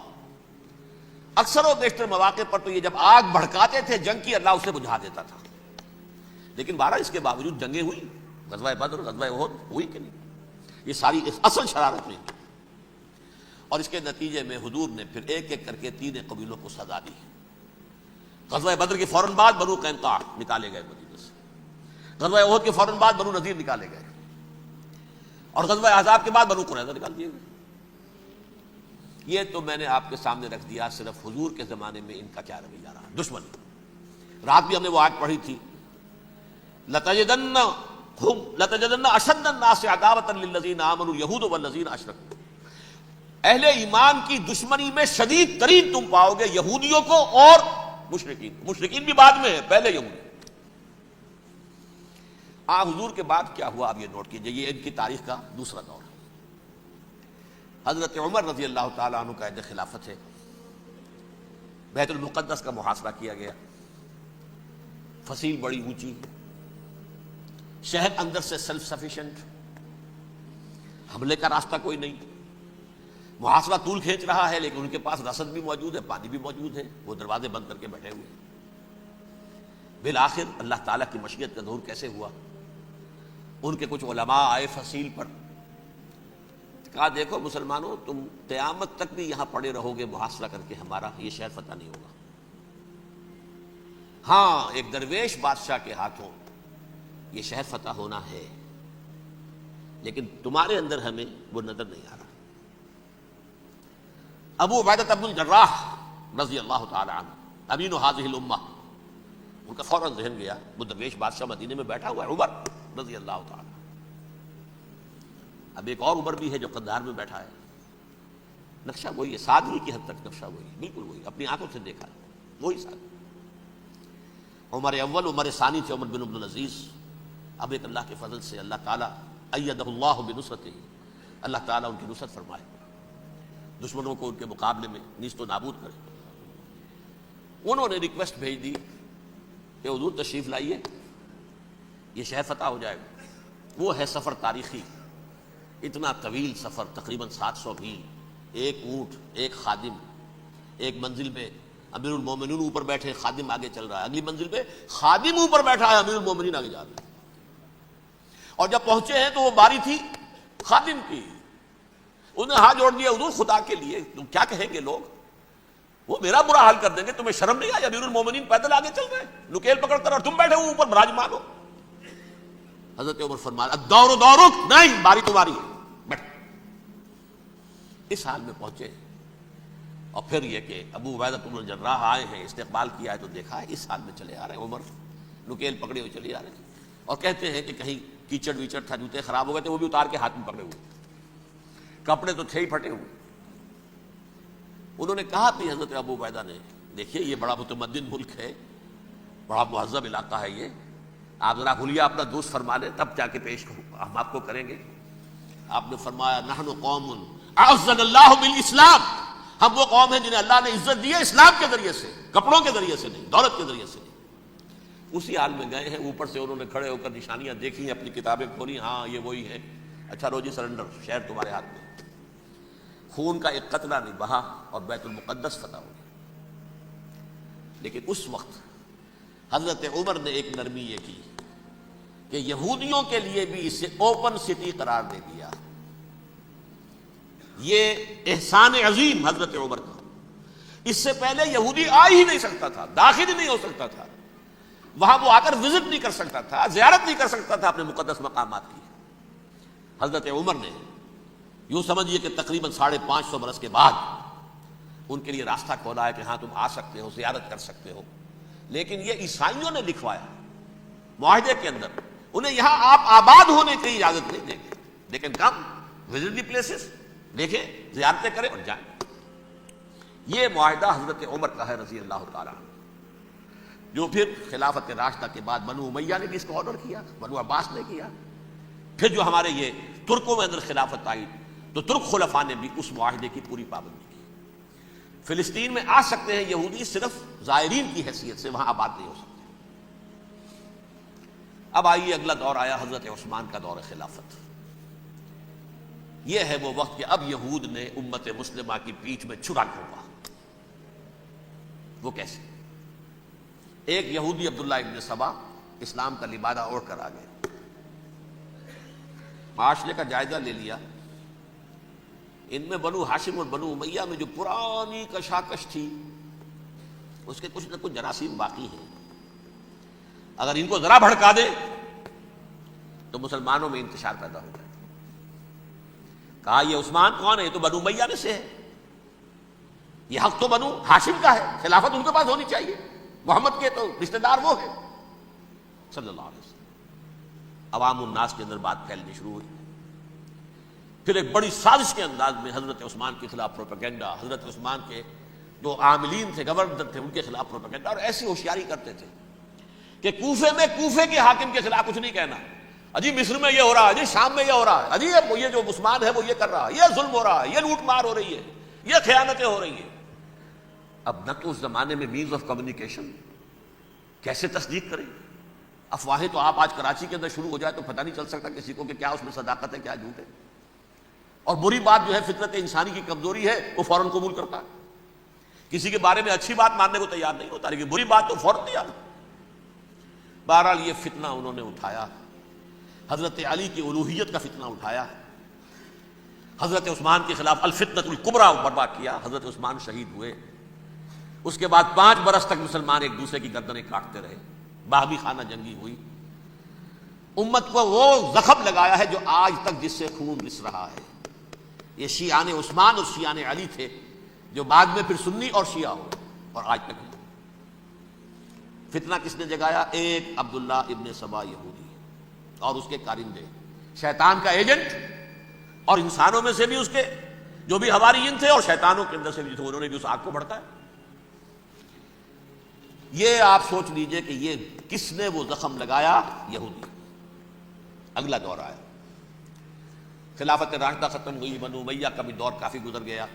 اکثر و بیشتر مواقع پر تو یہ جب آگ بھڑکاتے تھے جنگ کی، اللہ اسے بجھا دیتا تھا۔ لیکن بہرحال اس کے باوجود جنگیں ہوئی، غزوہ بدر، غزوہ احد ہوئی کہ نہیں، یہ ساری اصل شرارت ہوئی، اور اس کے نتیجے میں حضور نے پھر ایک ایک کر کے 3 قبیلوں کو سزا دی۔ غزوہ بدر کے فوراً بعد بنو قینقاع نکالے گئے مدینہ سے، غزوہ احد کے فوراً بعد بنو نذیر نکالے گئے، اور غزوہ احزاب کے بعد بنو قریظہ نکال دیے گئے۔ یہ تو میں نے آپ کے سامنے رکھ دیا صرف حضور کے زمانے میں ان کا کیا رویہ رہا، دشمنی۔ رات بھی ہم نے وہ آیت پڑھی تھی، لَتَجِدَنَّ أَشَدَّ النَّاسِ عَدَاوَةً لِلَّذِينَ آمَنُوا الْيَهُودُ وَالَّذِينَ أَشْرَكُوا، اہل ایمان کی دشمنی میں شدید ترین تم پاؤ گے یہودیوں کو اور مشرکین بھی بعد میں ہے، پہلے یہودی۔ حضور کے بعد کیا ہوا اب یہ نوٹ کیجئے، یہ ان کی تاریخ کا دوسرا دور ہے۔ حضرت عمر رضی اللہ تعالیٰ عنہ کا عہد خلافت ہے، بیت المقدس کا محاصرہ کیا گیا، فصیل بڑی اونچی، شہر اندر سے سیلف سفیشینٹ، حملے کا راستہ کوئی نہیں، محاصرہ طول کھینچ رہا ہے، لیکن ان کے پاس رسد بھی موجود ہے، پانی بھی موجود ہے، وہ دروازے بند کر کے بیٹھے ہوئے۔ بالآخر اللہ تعالیٰ کی مشیت کا ظہور کیسے ہوا؟ ان کے کچھ علماء آئے فصیل پر، کہا دیکھو مسلمانوں، تم قیامت تک بھی یہاں پڑے رہو گے محاصرہ کر کے، ہمارا یہ شہر فتح نہیں ہوگا۔ ہاں ایک درویش بادشاہ کے ہاتھوں یہ شہر فتح ہونا ہے، لیکن تمہارے اندر ہمیں وہ نظر نہیں آ رہا۔ ابو عبیدہ بن الجراح رضی اللہ تعالی عنہ، امین هذه الامہ، ان کا فوراً ذہن گیا وہ درویش بادشاہ مدینے میں بیٹھا ہوا ہے، عمر رضی اللہ تعالی۔ اب ایک اور عمر بھی ہے جو قندھار میں بیٹھا ہے، نقشہ وہی ہے، سادگی کی حد تک نقشہ وہی، بالکل وہی، اپنی آنکھوں سے دیکھا ہے، وہی سادگی۔ عمر اول، عمر ثانی تھے عمر بن عبد العزیز۔ اب ایک اللہ کے فضل سے اللہ تعالیٰ ایدہ اللہ بنصرتہ، اللہ تعالیٰ ان کی نصرت فرمائے، دشمنوں کو ان کے مقابلے میں نیست و نابود کرے۔ انہوں نے ریکویسٹ بھیج دی کہ حضور تشریف لائیے، یہ شہر فتح ہو جائے گا۔ وہ ہے سفر تاریخی، اتنا طویل سفر، تقریباً 700 میل، ایک اونٹ، ایک خادم، ایک منزل پہ امیر المومنین اوپر بیٹھے، خادم آگے چل رہا ہے، اگلی منزل پہ خادم اوپر بیٹھا ہے، امیر المومنین آگے جا رہے ہیں۔ اور جب پہنچے ہیں تو وہ باری تھی خادم کی، انہیں ہاتھ جوڑ دیا، حضور خدا کے لیے تم کیا کہیں گے لوگ، وہ میرا برا حال کر دیں گے، تمہیں شرم نہیں آئی؟ امیر المومنین پیدل آگے چل رہے ہیں نکیل پکڑ کر، اور تم بیٹھے ہو اوپر براجمان ہو۔ حضرت عمر فرمایا الدور دورک، نہیں باری تمہاری ہے، بیٹھ۔ اس حال میں پہنچے، اور پھر یہ کہ ابو عبیدہ بن الجراح آئے ہیں، استقبال کیا ہے تو دیکھا ہے اس حال میں چلے آ رہے ہیں، عمر نکیل پکڑے ہوئے چلے آ رہے ہیں، اور کہتے ہیں کہ کہیں کیچڑ ویچڑ تھا، جوتے خراب ہو گئے تھے، وہ بھی اتار کے ہاتھ میں پکڑے ہوئے، کپڑے تو تھے ہی پھٹے ہوئے۔ انہوں نے کہا بھی حضرت ابو عبیدہ نے، دیکھیے یہ بڑا متمدن ملک ہے، بڑا مہذب علاقہ ہے یہ، آپ ذرا حلیہ اپنا دوست فرما لیں تب جا کے پیش ہم آپ کو کریں گے۔ آپ نے فرمایا نحن قوم اعزنا اللہ بالاسلام، ہم وہ قوم ہیں جنہیں اللہ نے عزت دی ہے اسلام کے ذریعے سے، کپڑوں کے ذریعے سے نہیں، دولت کے ذریعے سے نہیں۔ اسی حال میں گئے ہیں، اوپر سے انہوں نے کھڑے ہو کر نشانیاں دیکھی ہیں، اپنی کتابیں کھولی، ہاں یہ وہی ہے، اچھا رو جی سرنڈر، شہر تمہارے ہاتھ میں۔ خون کا ایک قطرہ نہیں بہا اور بیت المقدس فتح ہو گیا۔ لیکن اس وقت حضرت عمر نے ایک نرمی یہ کی کہ یہودیوں کے لیے بھی اسے اوپن سٹی قرار دے دیا۔ یہ احسان عظیم حضرت عمر کا، اس سے پہلے یہودی آ ہی نہیں سکتا تھا، داخل ہی نہیں ہو سکتا تھا، وہاں وہ آ کر وزٹ نہیں کر سکتا تھا، زیارت نہیں کر سکتا تھا اپنے مقدس مقامات کی۔ حضرت عمر نے یوں سمجھیے کہ تقریباً 550 برس کے بعد ان کے لیے راستہ کھولا ہے کہ ہاں تم آ سکتے ہو، زیارت کر سکتے ہو۔ لیکن یہ عیسائیوں نے لکھوایا معاہدے کے اندر، انہیں یہاں آپ آباد ہونے کی اجازت نہیں دیں گے، لیکن کم وزٹ دی پلیسز، دیکھیں زیارتیں کریں اور جائیں۔ یہ معاہدہ حضرت عمر کا ہے رضی اللہ تعالیٰ عنہ، جو پھر خلافت راشدہ کے بعد بنو امیہ نے بھی اس کو آنر کیا، بنو عباس نے کیا، پھر جو ہمارے یہ ترکوں میں اندر خلافت آئی تو ترک خلفاء نے بھی اس معاہدے کی پوری پابندی کی۔ فلسطین میں آ سکتے ہیں یہودی، صرف زائرین کی حیثیت سے، وہاں آباد نہیں ہو سکتے۔ اب آئیے اگلا دور آیا حضرت عثمان کا دور خلافت۔ یہ ہے وہ وقت کہ اب یہود نے امت مسلمہ کی پیٹھ میں چھرا گھونپا۔ وہ کیسے؟ ایک یہودی عبداللہ ابن سبا اسلام کا لبادہ اوڑھ کر آ گئے، معاشرے کا جائزہ لے لیا، ان میں بنو ہاشم اور بنو امیہ میں جو پرانی کشاکش تھی اس کے کچھ نہ کچھ جراثیم باقی ہیں، اگر ان کو ذرا بھڑکا دے تو مسلمانوں میں انتشار پیدا ہو جائے۔ کہا یہ عثمان کون ہے؟ یہ تو بنو امیہ میں سے ہے، یہ حق تو بنو ہاشم کا ہے، خلافت ان کے پاس ہونی چاہیے، محمد کے تو رشتہ دار وہ ہے صلی اللہ علیہ وسلم۔ عوام الناس کے اندر بات پھیلنی شروع ہوئی، پھر ایک بڑی سازش کے انداز میں حضرت عثمان کے خلاف پروپیگنڈا، حضرت عثمان کے جو عاملین تھے، گورنر تھے، ان کے خلاف پروپیگنڈا، اور ایسی ہوشیاری کرتے تھے کہ کوفے میں کوفے کے حاکم کے خلاف کچھ نہیں کہنا، اجی مصر میں یہ ہو رہا ہے، اجی شام میں یہ ہو رہا ہے، اجی یہ جو عثمان ہے وہ یہ کر رہا ہے، یہ ظلم ہو رہا ہے، یہ لوٹ مار ہو رہی ہے، یہ خیانتیں ہو رہی ہیں۔ اب نہ تو اس زمانے میں مینز آف کمیونیکیشن، کیسے تصدیق کریں؟ افواہیں تو آپ آج کراچی کے اندر شروع ہو جائے تو پتہ نہیں چل سکتا کسی کو کہ کیا اس میں صداقت ہے کیا جھوٹ ہے، اور بری بات جو ہے فطرت انسانی کی کمزوری ہے وہ فوراً قبول کرتا ہے، کسی کے بارے میں اچھی بات ماننے کو تیار نہیں ہوتا، لیکن بری بات تو فوراً تیار ہے۔ بہرحال یہ فتنہ انہوں نے اٹھایا، حضرت علی کی الوہیت کا فتنہ اٹھایا، حضرت عثمان کے خلاف الفتنۃ الکبریٰ برپا کیا، حضرت عثمان شہید ہوئے۔ اس کے بعد 5 برس تک مسلمان ایک دوسرے کی گردنیں کاٹتے رہے، باہمی خانہ جنگی ہوئی، امت کو وہ زخم لگایا ہے جو آج تک جس سے خون رس رہا ہے۔ یہ شیعان عثمان اور شیعان علی تھے جو بعد میں پھر سنی اور شیعہ ہو، اور آج تک فتنہ کس نے جگایا؟ ایک عبداللہ ابن سبا یہودی اور اس کے کارندے، شیطان کا ایجنٹ، اور انسانوں میں سے بھی اس کے جو بھی حواریین تھے اور شیطانوں کے اندر سے بھی تھے، انہوں نے بھی اس آگ کو بھڑکایا۔ یہ آپ سوچ لیجئے کہ یہ کس نے وہ زخم لگایا؟ یہودی۔ اگلا دور آیا، خلافت راشدہ ختم ہوئی، بنو امیہ کا بھی دور کافی گزر گیا۔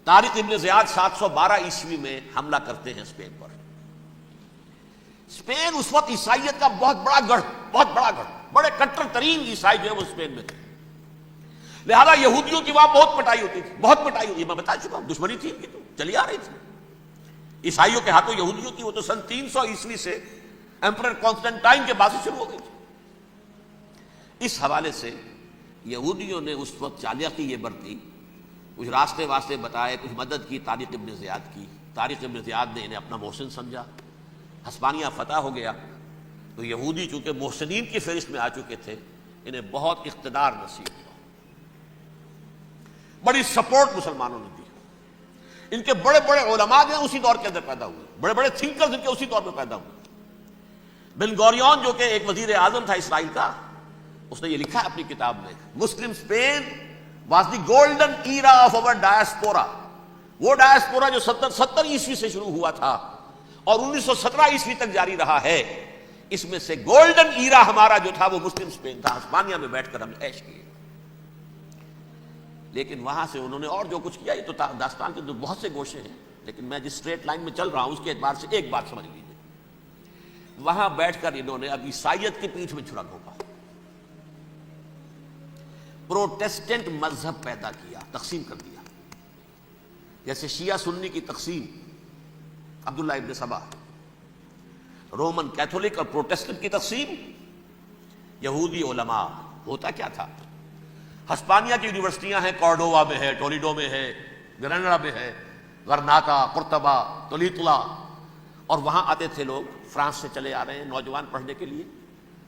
طارق ابن زیاد 712 عیسوی میں حملہ کرتے ہیں اسپین پر۔ اسپین اس وقت عیسائیت کا بہت بڑا گڑھ، بڑے کٹر ترین عیسائی جو ہے وہ اسپین میں تھے، لہذا یہودیوں کی وہاں بہت پٹائی ہوتی تھی، بہت پٹائی ہوئی، میں بتا چکا ہوں، دشمنی تھی ان کی تو چلی آ رہی تھی عیسائیوں کے ہاتھوں یہودیوں کی، وہ تو سن 300 عیسوی سے ایمپرر کانسٹنٹائن کے بعد سے شروع ہو گئی تھی۔ اس حوالے سے یہودیوں نے اس وقت چالاکی یہ برتی، کچھ راستے واسطے بتائے، کچھ مدد کی طارق ابن زیاد کی۔ طارق ابن زیاد نے انہیں اپنا محسن سمجھا، ہسپانیہ فتح ہو گیا تو یہودی چونکہ محسنین کی فہرست میں آ چکے تھے، انہیں بہت اقتدار نصیب ہوا، بڑی سپورٹ مسلمانوں نے دی۔ ان کے بڑے بڑے علماء جو ہیں اسی دور کے اندر پیدا ہوئے، بڑے بڑے تھنکرز ان کے اسی دور میں پیدا ہوئے۔ بن گوریون جو کہ ایک وزیر اعظم تھا اسرائیل کا، اس نے یہ لکھا ہے اپنی کتاب میں، Muslim Spain was the golden era of our diaspora. وہ ڈائسپورا جو 70 عیسوی سے شروع ہوا تھا اور 1917 عیسوی تک جاری رہا ہے، اس میں سے گولڈن ایرا ہمارا جو تھا وہ مسلم اسپین تھا، ہسپانیہ میں بیٹھ کر ہم نے عیش کیے۔ لیکن وہاں سے انہوں نے اور جو کچھ کیا، یہ تو داستان کے بہت سے گوشے ہیں، لیکن میں جس اسٹریٹ لائن میں چل رہا ہوں اس کے اعتبار سے ایک بات سمجھ لیجیے، وہاں بیٹھ کر انہوں نے اب عیسائیت کی پیٹھ میں چھڑا گھونپا، پروٹیسٹنٹ مذہب پیدا کیا، تقسیم کر دیا، جیسے شیعہ سنی کی تقسیم، عبداللہ ابن سبا، رومن کیتھولک اور پروٹیسٹنٹ کی تقسیم، یہودی علماء۔ ہوتا کیا تھا، ہسپانیہ کی یونیورسٹیاں ہیں، کارڈووا میں ہے، ٹولیڈو میں ہے، گریناڈا میں ہے، غرناطہ، قرطبہ، تولیتلا، اور وہاں آتے تھے لوگ، فرانس سے چلے آ رہے ہیں نوجوان پڑھنے کے لیے،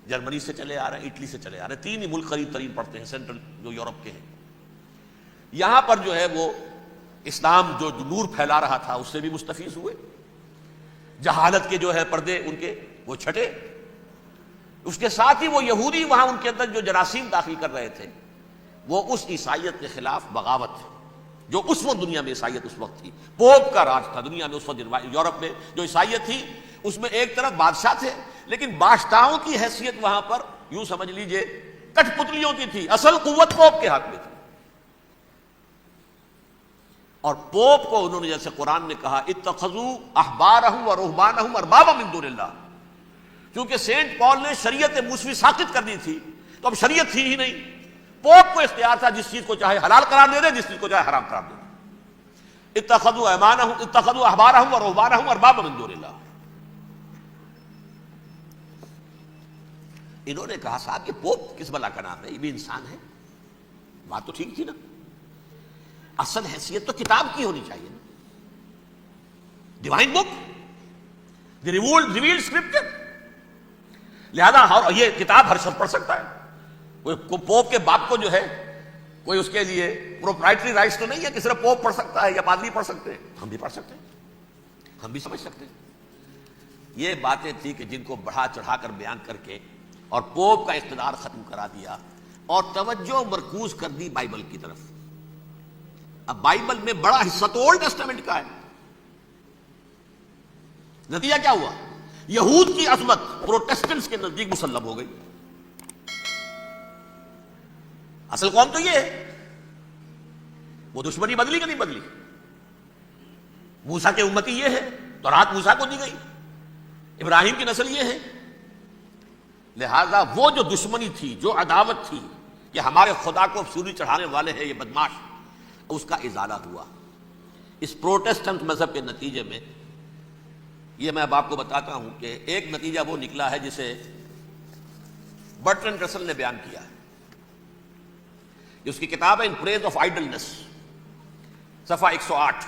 جرمنی سے چلے آ رہے ہیں، اٹلی سے چلے آ رہے ہیں، 3 ہی ملک قریب ترین پڑھتے ہیں سینٹرل جو یورپ کے ہیں۔ یہاں پر جو ہے وہ اسلام جو نور پھیلا رہا تھا اس سے بھی مستفیض ہوئے، جہالت کے جو ہے پردے ان کے وہ چھٹے، اس کے ساتھ ہی وہ یہودی وہاں ان کے اندر جو جراثیم داخل کر رہے تھے وہ اس عیسائیت کے خلاف بغاوت جو اس وقت دنیا میں عیسائیت اس وقت تھی، پوپ کا راج تھا دنیا میں اس وقت، یورپ میں جو عیسائیت تھی اس میں ایک طرف بادشاہ تھے، لیکن بادشاہوں کی حیثیت وہاں پر یوں سمجھ لیجئے کٹ پتلیوں کی تھی، اصل قوت پوپ کے ہاتھ میں تھی۔ اور پوپ کو انہوں نے جیسے قرآن نے کہا اتخذوا احبارهم ورهبانهم اربابا من دون اللہ، کیونکہ سینٹ پال نے شریعت موسوی ساقط کر دی تھی تو اب شریعت تھی ہی نہیں، پوپ کو اختیار تھا جس چیز کو چاہے حلال قرار دے دے، جس چیز کو چاہے حرام قرار دے دے۔ اتخذوا احبارهم ورهبانهم اربابا من دون اللہ۔ انہوں نے کہا صاحب یہ پوپ کس بلا کا نام ہے، یہ بھی انسان ہے، بات تو ٹھیک تھی نا، اصل حیثیت تو کتاب کی ہونی چاہیے نا، ڈیوائن بک، دی ریویلڈ اسکرپچر، لہذا یہ کتاب ہر شخص پڑھ سکتا ہے، کوئی پوپ کے باپ کو جو ہے کوئی اس کے لیے پروپرائٹری رائٹس تو نہیں ہے کہ صرف پوپ پڑھ سکتا ہے یا پادری پڑھ سکتے ہیں، ہم بھی پڑھ سکتے ہیں، ہم بھی سمجھ سکتے ہیں۔ یہ باتیں تھی کہ جن کو بڑھا چڑھا کر بیان کر کے اور پوپ کا اقتدار ختم کرا دیا اور توجہ مرکوز کر دی بائبل کی طرف۔ اب بائبل میں بڑا حصہ تو اولڈ ٹیسٹامنٹ کا ہے. نتیجہ کیا ہوا؟ یہود کی عظمت پروٹیسٹنٹس کے نزدیک مسلم ہو گئی. اصل قوم تو یہ ہے. وہ دشمنی بدلی کہ نہیں بدلی؟ موسیٰ کے امتی یہ ہے، تورات موسیٰ کو دی گئی، ابراہیم کی نسل یہ ہے. لہذا وہ جو دشمنی تھی، جو عداوت تھی کہ ہمارے خدا کو سوری چڑھانے والے ہیں یہ بدماش، اس کا ازالہ ہوا اس پروٹیسٹنٹ مذہب کے نتیجے میں. یہ میں اب آپ کو بتاتا ہوں کہ ایک نتیجہ وہ نکلا ہے جسے برٹرنڈ رسل نے بیان کیا ہے. اس کی کتاب ہے ان پریز آف آئیڈلنس، صفحہ 108.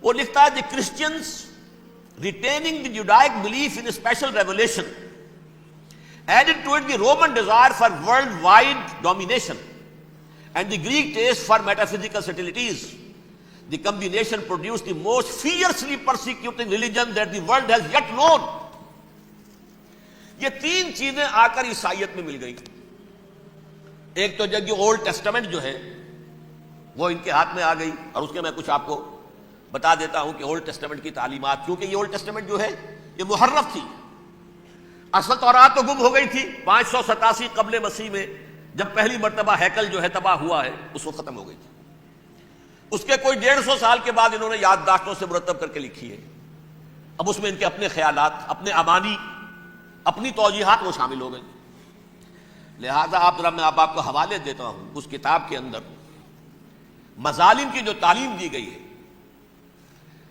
وہ لکھتا ہے دی Christians retaining the Judaic belief in a special revelation added to it the Roman desire for worldwide domination and the Greek taste for metaphysical subtleties. The combination produced the most fiercely persecuting religion that the world has yet known. یہ تین چیزیں آ کر عیسائیت میں مل گئی. ایک تو جب یہ اولڈ ٹیسٹمنٹ جو ہے وہ ان کے ہاتھ میں آ گئی، اور اس کے میں کچھ آپ کو بتا دیتا ہوں کہ اولڈ ٹیسٹمنٹ کی تعلیمات، کیونکہ یہ اولڈ ٹیسٹمنٹ جو ہے یہ محرف تھی. اصل تورات تو گم ہو گئی تھی 587 قبل مسیح میں، جب پہلی مرتبہ ہیکل جو ہے تباہ ہوا ہے، اس وقت ختم ہو گئی تھی. اس کے کوئی 150 سال کے بعد انہوں نے یادداشتوں سے مرتب کر کے لکھی ہے. اب اس میں ان کے اپنے خیالات، اپنے امانی، اپنی توجیحات وہ شامل ہو گئی. لہذا میں آپ کو حوالے دیتا ہوں اس کتاب کے اندر مظالم کی جو تعلیم دی گئی ہے.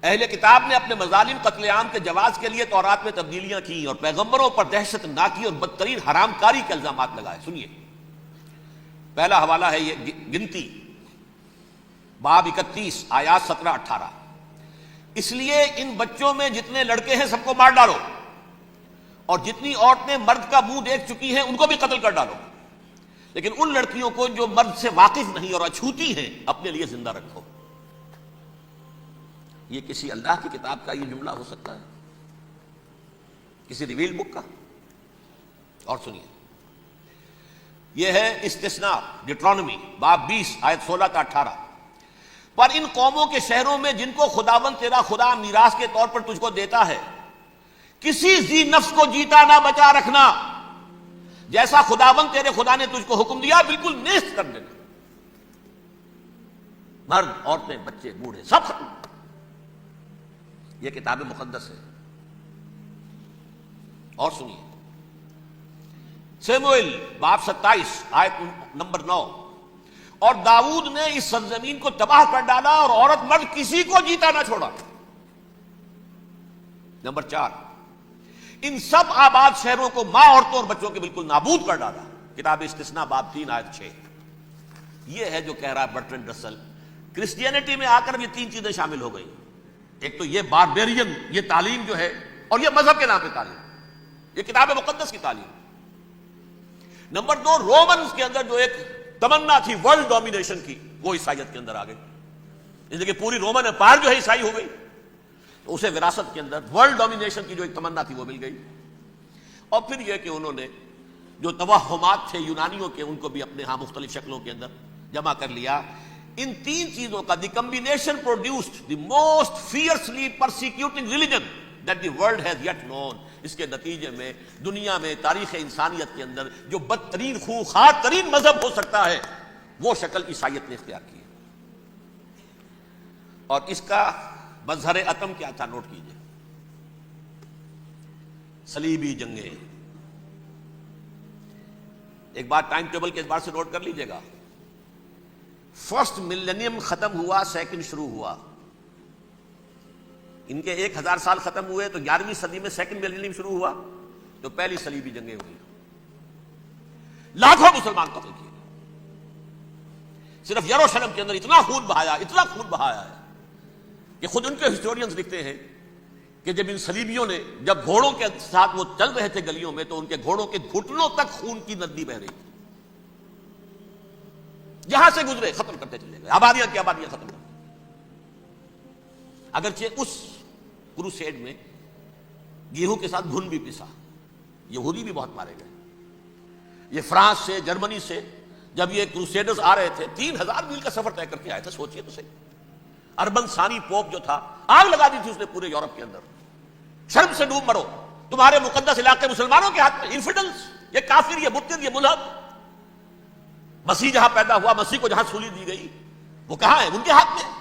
اہل کتاب نے اپنے مظالم قتل عام کے جواز کے لیے تورات میں تبدیلیاں کی اور پیغمبروں پر دہشت ناکی اور بدترین حرام کاری کے الزامات لگائے. سنیے، پہلا حوالہ ہے یہ گنتی باب 31 آیات 17-18. اس لیے ان بچوں میں جتنے لڑکے ہیں سب کو مار ڈالو، اور جتنی عورتیں مرد کا منہ دیکھ چکی ہیں ان کو بھی قتل کر ڈالو، لیکن ان لڑکیوں کو جو مرد سے واقف نہیں اور اچھوتی ہیں اپنے لیے زندہ رکھو. یہ کسی اللہ کی کتاب کا یہ جملہ ہو سکتا ہے؟ کسی ریویل بک کا؟ اور سنیے، یہ ہے استثناء ڈیٹرانومی باب 20 آیت 16-18. پر ان قوموں کے شہروں میں جن کو خداوند تیرا خدا میراث کے طور پر تجھ کو دیتا ہے، کسی ذی نفس کو جیتا نہ بچا رکھنا. جیسا خداوند تیرے خدا نے تجھ کو حکم دیا بالکل نیست کر دینا. مرد، عورتیں، بچے، بوڑھے سب ختم. یہ کتاب مقدس ہے. اور سنیے، سیموئیل باب 27 آیت نمبر 9. اور داؤد نے اس سرزمین کو تباہ کر ڈالا اور عورت مرد کسی کو جیتا نہ چھوڑا. نمبر 4، ان سب آباد شہروں کو ماں، عورتوں اور بچوں کے بالکل نابود کر ڈالا. کتاب استثناء باب 3 آیت 6. یہ ہے جو کہہ رہا ہے برٹرنڈ رسل. کرسچینٹی میں آ کر یہ تین چیزیں شامل ہو گئی. ایک تو یہ باربیرین یہ تعلیم جو ہے، اور یہ مذہب کے نام پہ تعلیم، یہ کتاب مقدس کی تعلیم. نمبر 2، رومنز کے اندر جو ایک تمنا تھی ورلڈ ڈومینیشن کی، وہ عیسائیت کے اندر آ گئی. اس لیے پوری رومن امپائر جو ہے عیسائی ہو گئی، تو اسے وراثت کے اندر ورلڈ ڈومینیشن کی جو ایک تمنا تھی وہ مل گئی. اور پھر یہ کہ انہوں نے جو توہمات تھے یونانیوں کے، ان کو بھی اپنے ہاں مختلف شکلوں کے اندر جمع کر لیا. ان تین چیزوں کا the combination produced the most fiercely persecuting religion that the world has yet known. اس کے نتیجے میں دنیا میں تاریخ انسانیت کے اندر جو بدترین خوخار ترین مذہب ہو سکتا ہے وہ شکل عیسائیت نے اختیار کی. اور اس کا مظہر عتم کیا تھا؟ نوٹ کیجئے، صلیبی جنگیں. ایک بات ٹائم ٹیبل کے اعتبار سے نوٹ کر لیجئے گا. فرسٹ ملینیم ختم ہوا، سیکنڈ شروع ہوا. ان کے 1000 سال ختم ہوئے تو 11ویں صدی میں سیکنڈ ملینیم شروع ہوا، تو پہلی صلیبی جنگیں ہوئی. لاکھوں مسلمان قتل کیے. صرف یروشلم کے اندر اتنا خون بہایا ہے کہ خود ان کے ہسٹورینز لکھتے ہیں کہ جب ان صلیبیوں نے جب گھوڑوں کے ساتھ وہ چل رہے تھے گلیوں میں، تو ان کے گھوڑوں کے گھٹنوں تک خون کی ندی بہ رہی تھی. جہاں سے گزرے ختم کرتے چلے گئے، آبادیاں کی آبادیاں ختم کر. اگرچہ اس کروسیڈ میں گیہوں کے ساتھ گھن بھی پسا، یہودی بھی بہت مارے گئے. یہ فرانس سے، جرمنی سے جب یہ کروسیڈرز آ رہے تھے 3000 میل کا سفر طے کر کے آئے تھے. سوچئے تو صحیح. اربن ثانی پوپ جو تھا آگ لگا دی تھی اس نے پورے یورپ کے اندر. شرم سے ڈوب مرو, تمہارے مقدس علاقے مسلمانوں کے ہاتھ میں. انفیڈلز, یہ کافر, یہ مرتد, یہ ملحد. مسیح جہاں پیدا ہوا, مسیح کو جہاں سولی دی گئی, وہ کہاں ہے؟ ان کے ہاتھ میں.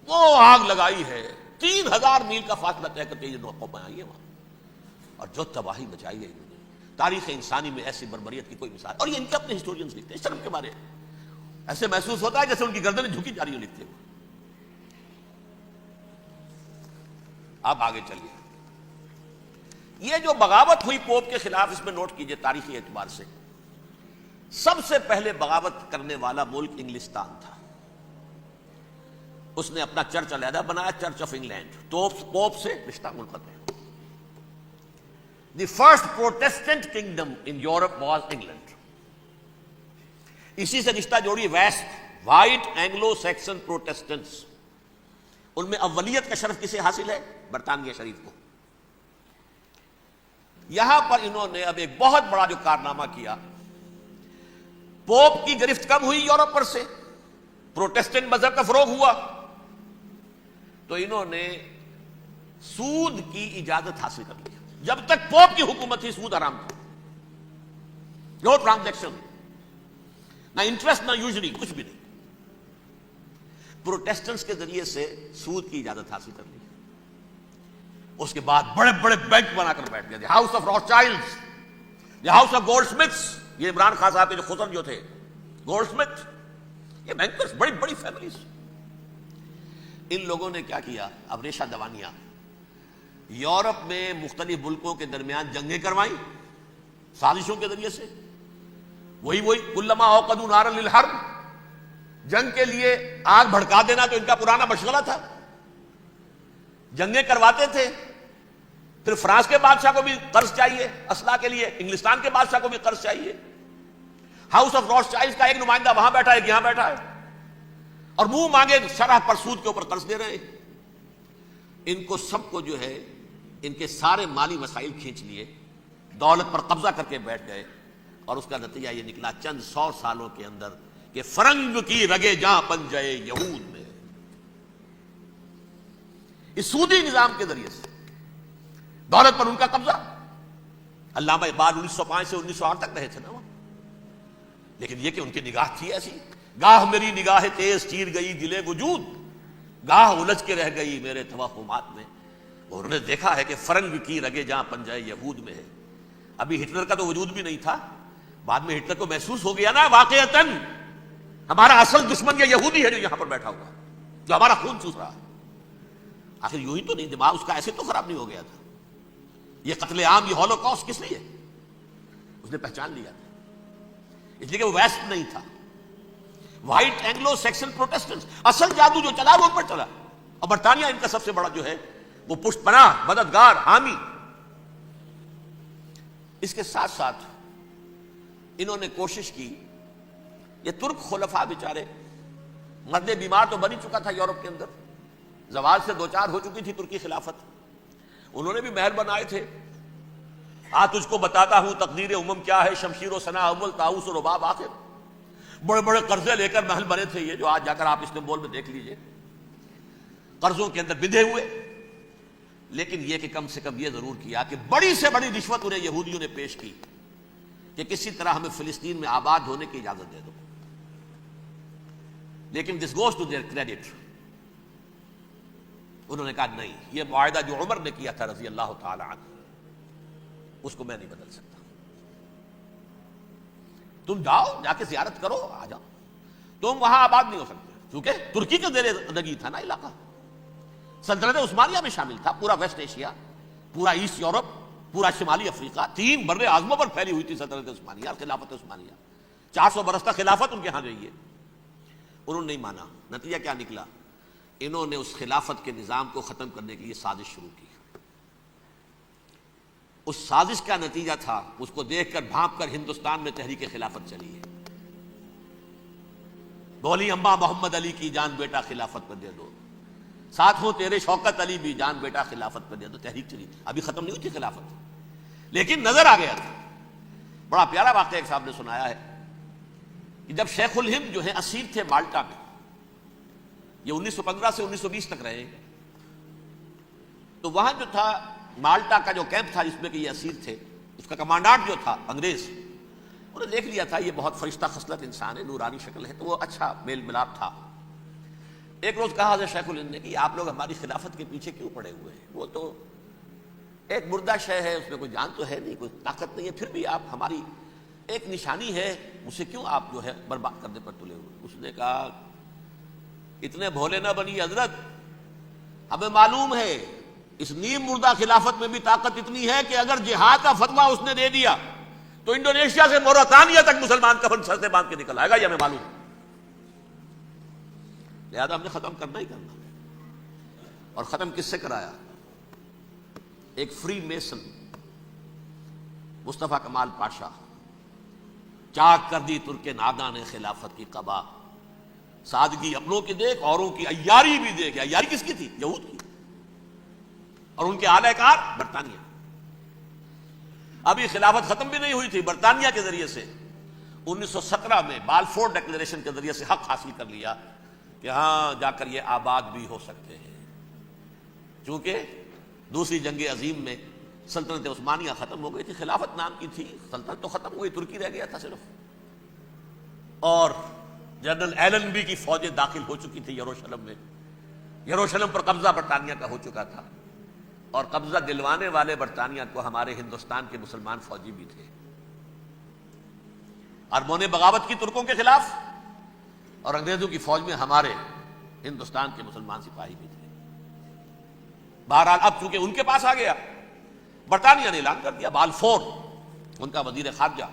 وہ آگ لگائی ہے, 3000 میل کا فاصلہ طے کر کے یہ قومیں آئی ہے وہاں, اور جو تباہی مچائی ہے انہوں نے. تاریخ انسانی میں ایسی بربریت کی کوئی مثال. اور یہ ان کے اپنے ہسٹورینز لکھتے ہیں شرم کے بارے. ایسے محسوس ہوتا ہے جیسے ان کی گردنیں جھکی جا رہی ہوں لکھتے ہوئے. اب آگے چلیے. یہ جو بغاوت ہوئی پوپ کے خلاف, اس میں نوٹ کیجئے تاریخی اعتبار سے, سب سے پہلے بغاوت کرنے والا ملک انگلستان تھا. اس نے اپنا چرچ علیحدہ بنایا, چرچ آف انگلینڈ. تو پوپ سے رشتہ منقطع. The first Protestant kingdom in Europe was England. اسی سے رشتہ جوڑی ویسٹ, وائٹ اینگلو سیکسن پروٹیسٹنٹس. ان میں اولیت کا شرف کسے حاصل ہے؟ برطانیہ شریف کو. یہاں پر انہوں نے اب ایک بہت بڑا جو کارنامہ کیا, پوپ کی گرفت کم ہوئی یورپ پر سے, پروٹیسٹنٹ مذہب کا فروغ ہوا, تو انہوں نے سود کی اجازت حاصل کر لی. جب تک پوپ کی حکومت تھی سود حرام تھا. نو ٹرانزیکشن, نہ انٹرسٹ, نہ یوزری, کچھ بھی نہیں. پروٹیسٹنٹس کے ذریعے سے سود کی اجازت حاصل کر لی. اس کے بعد بڑے بڑے بینک بنا کر بیٹھ گئے. House of Rothschilds, the house of goldsmiths. یہ عمران خان صاحب کے جو خسر جو تھے, گولڈ سمتھ, یہ بینکرز, بڑی بڑی فیملیز. ان لوگوں نے کیا کیا؟ اب ریشہ دوانیاں. یورپ میں مختلف ملکوں کے درمیان جنگیں کروائیں سازشوں کے ذریعے سے. وہی کلما اوقدوا نارا للحرب, جنگ کے لیے آگ بھڑکا دینا تو ان کا پرانا مشغلہ تھا. جنگیں کرواتے تھے. پھر فرانس کے بادشاہ کو بھی قرض چاہیے اسلحہ کے لیے, انگلستان کے بادشاہ کو بھی قرض چاہیے. ہاؤس آف روتھ چائلڈز کا ایک نمائندہ وہاں بیٹھا ہے, ایک یہاں بیٹھا ہے, اور منہ مانگے شرح پر سود کے اوپر قرض دے رہے ہیں. ان کو سب کو جو ہے ان کے سارے مالی وسائل کھینچ لیے, دولت پر قبضہ کر کے بیٹھ گئے, اور اس کا نتیجہ یہ نکلا چند 100 سالوں کے اندر کہ فرنگ کی رگے جہاں بن جائے یہود میں. اس سودی نظام کے ذریعے سے دولت پر ان کا قبضہ. علامہ اقبال 1905 سے 1908 تک رہے تھے نا وہ, لیکن یہ کہ ان کی نگاہ تھی ایسی. گاہ میری نگاہ تیز چیر گئی دل وجود, گاہ الجھ کے رہ گئی میرے توہمات میں. انہوں نے دیکھا ہے کہ فرنگ کی رگے جہاں پن جائے یہود میں ہے. ابھی ہٹلر کا تو وجود بھی نہیں تھا, بعد میں ہٹلر کو محسوس ہو گیا نا واقعتاً ہمارا اصل دشمن یہ یہودی ہے جو یہاں پر بیٹھا ہوا, جو ہمارا خون چوس رہا ہے. آخر یوں ہی تو نہیں, دماغ اس کا ایسے تو خراب نہیں ہو گیا تھا. یہ قتل عام, یہ ہولوکاسٹ کس لیے؟ اس نے پہچان لیا تھا, اس لیے کہ وہ ویسٹ نہیں تھا. وائٹ اینگلو سیکسن پروٹیسٹنٹس, اصل جادو جو چلا وہ ان پر چلا. اور برطانیہ ان کا سب سے بڑا جو ہے وہ پشت پناہ, مددگار, حامی. اس کے ساتھ ساتھ انہوں نے کوشش کی, یہ ترک خلفاء بیچارے, مرد بیمار تو بن ہی چکا تھا یورپ کے اندر, زوال سے دوچار ہو چکی تھی ترکی خلافت. انہوں نے بھی محل بنائے تھے. تجھ کو بتاتا ہوں تقدیر امم کیا ہے, شمشیر و ثنا اول طاؤس و رباب آخر. بڑے بڑے قرضے لے کر محل بنے تھے یہ, جو آج جا کر آپ استنبول میں دیکھ لیجئے, قرضوں کے اندر بندھے ہوئے. لیکن یہ کہ کم سے کم یہ ضرور کیا کہ بڑی سے بڑی رشوت انہیں یہودیوں نے پیش کی کہ کسی طرح ہمیں فلسطین میں آباد ہونے کی اجازت دے دو. لیکن this goes to their credit, انہوں نے کہا نہیں, یہ معاہدہ جو عمر نے کیا تھا رضی اللہ تعالی عنہ, اس کو میں نہیں بدل سکتا. تم جاؤ, جا کے زیارت کرو, آ جاؤ, تم وہاں آباد نہیں ہو سکتے, کیونکہ ترکی کے زیر نگی تھا نا علاقہ. سلطنت عثمانیہ میں شامل تھا, پورا ویسٹ ایشیا, پورا ایسٹ یورپ, پورا شمالی افریقہ, 3 بر اعظموں پر پھیلی ہوئی تھی سلطنت عثمانیہ, خلافت عثمانیہ. 400 برس تک خلافت ان کے ہاں رہی ہے. انہوں نے نہیں مانا. نتیجہ کیا نکلا؟ انہوں نے اس خلافت کے نظام کو ختم کرنے کے لیے سازش شروع کی. اس سازش کا نتیجہ تھا, اس کو دیکھ کر بھانپ کر ہندوستان میں تحریک خلافت چلی ہے. بولی اماں محمد علی کی جان بیٹا خلافت پر دے دو, ساتھ ہوں تیرے شوکت علی بھی جان بیٹا خلافت پر دے دو. تحریک چلی تھی, ابھی ختم نہیں ہوئی تھی خلافت, لیکن نظر آ گیا تھا. بڑا پیارا واقعہ ایک صاحب نے سنایا ہے. کہ جب شیخ الہند جو ہے اسیر تھے مالٹا میں، یہ 1915 سے 1920 تک رہے، تو وہاں جو تھا مالٹا کا جو کیمپ تھا جس میں کہ یہ اسیر تھے، اس کا کمانڈانٹ جو تھا انگریز، انہوں نے دیکھ لیا تھا یہ بہت فرشتہ خصلت انسان ہے، نورانی شکل ہے، تو وہ اچھا میل ملاپ تھا۔ ایک روز کہا حضرت شیخ الہند نے کہ آپ لوگ ہماری خلافت کے پیچھے کیوں پڑے ہوئے ہیں؟ وہ تو ایک مردہ شے ہے، اس میں کوئی جان تو ہے نہیں، کوئی طاقت نہیں ہے، پھر بھی آپ ہماری ایک نشانی ہے، اسے کیوں آپ جو ہے برباد کرنے پر تلے ہوئے؟ اس نے کہا اتنے بھولے نہ بنی حضرت، ہمیں معلوم ہے اس نیم مردہ خلافت میں بھی طاقت اتنی ہے کہ اگر جہاد کا فتویٰ اس نے دے دیا تو انڈونیشیا سے موریتانیہ تک مسلمان کفن سر سے باندھ کے نکل آئے گا، یہ ہمیں معلوم ہے، لہذا ہم نے ختم کرنا ہی کرنا۔ اور ختم کس سے کرایا؟ ایک فری میسن مصطفیٰ کمال پاشا، چاک کر دی ترک ناداں نے خلافت کی قبا، سادگی اپنوں کی دیکھ اوروں کی عیاری بھی دیکھ۔ عیاری کس کی تھی؟ یہود کی، اور ان کے اعلی کار برطانیہ۔ ابھی خلافت ختم بھی نہیں ہوئی تھی، برطانیہ کے ذریعے سے 1917 میں بالفور ڈکلیریشن کے ذریعے سے حق حاصل کر لیا کہ ہاں جا کر یہ آباد بھی ہو سکتے ہیں، چونکہ دوسری جنگ عظیم میں سلطنت عثمانیہ ختم ہو گئی تھی، خلافت نام کی تھی، سلطنت تو ختم ہوئی، ترکی رہ گیا تھا صرف، اور جنرل ایلن بی کی فوجیں داخل ہو چکی تھی یروشلم میں، یروشلم پر قبضہ برطانیہ کا ہو چکا تھا، اور قبضہ دلوانے والے برطانیہ کو ہمارے ہندوستان کے مسلمان فوجی بھی تھے۔ اربوں نے بغاوت کی ترکوں کے خلاف، اور انگریزوں کی فوج میں ہمارے ہندوستان کے مسلمان سپاہی بھی تھے۔ بہرحال اب چونکہ ان کے پاس آ گیا، برطانیہ نے اعلان کر دیا، بالفور ان کا وزیر خارجہ،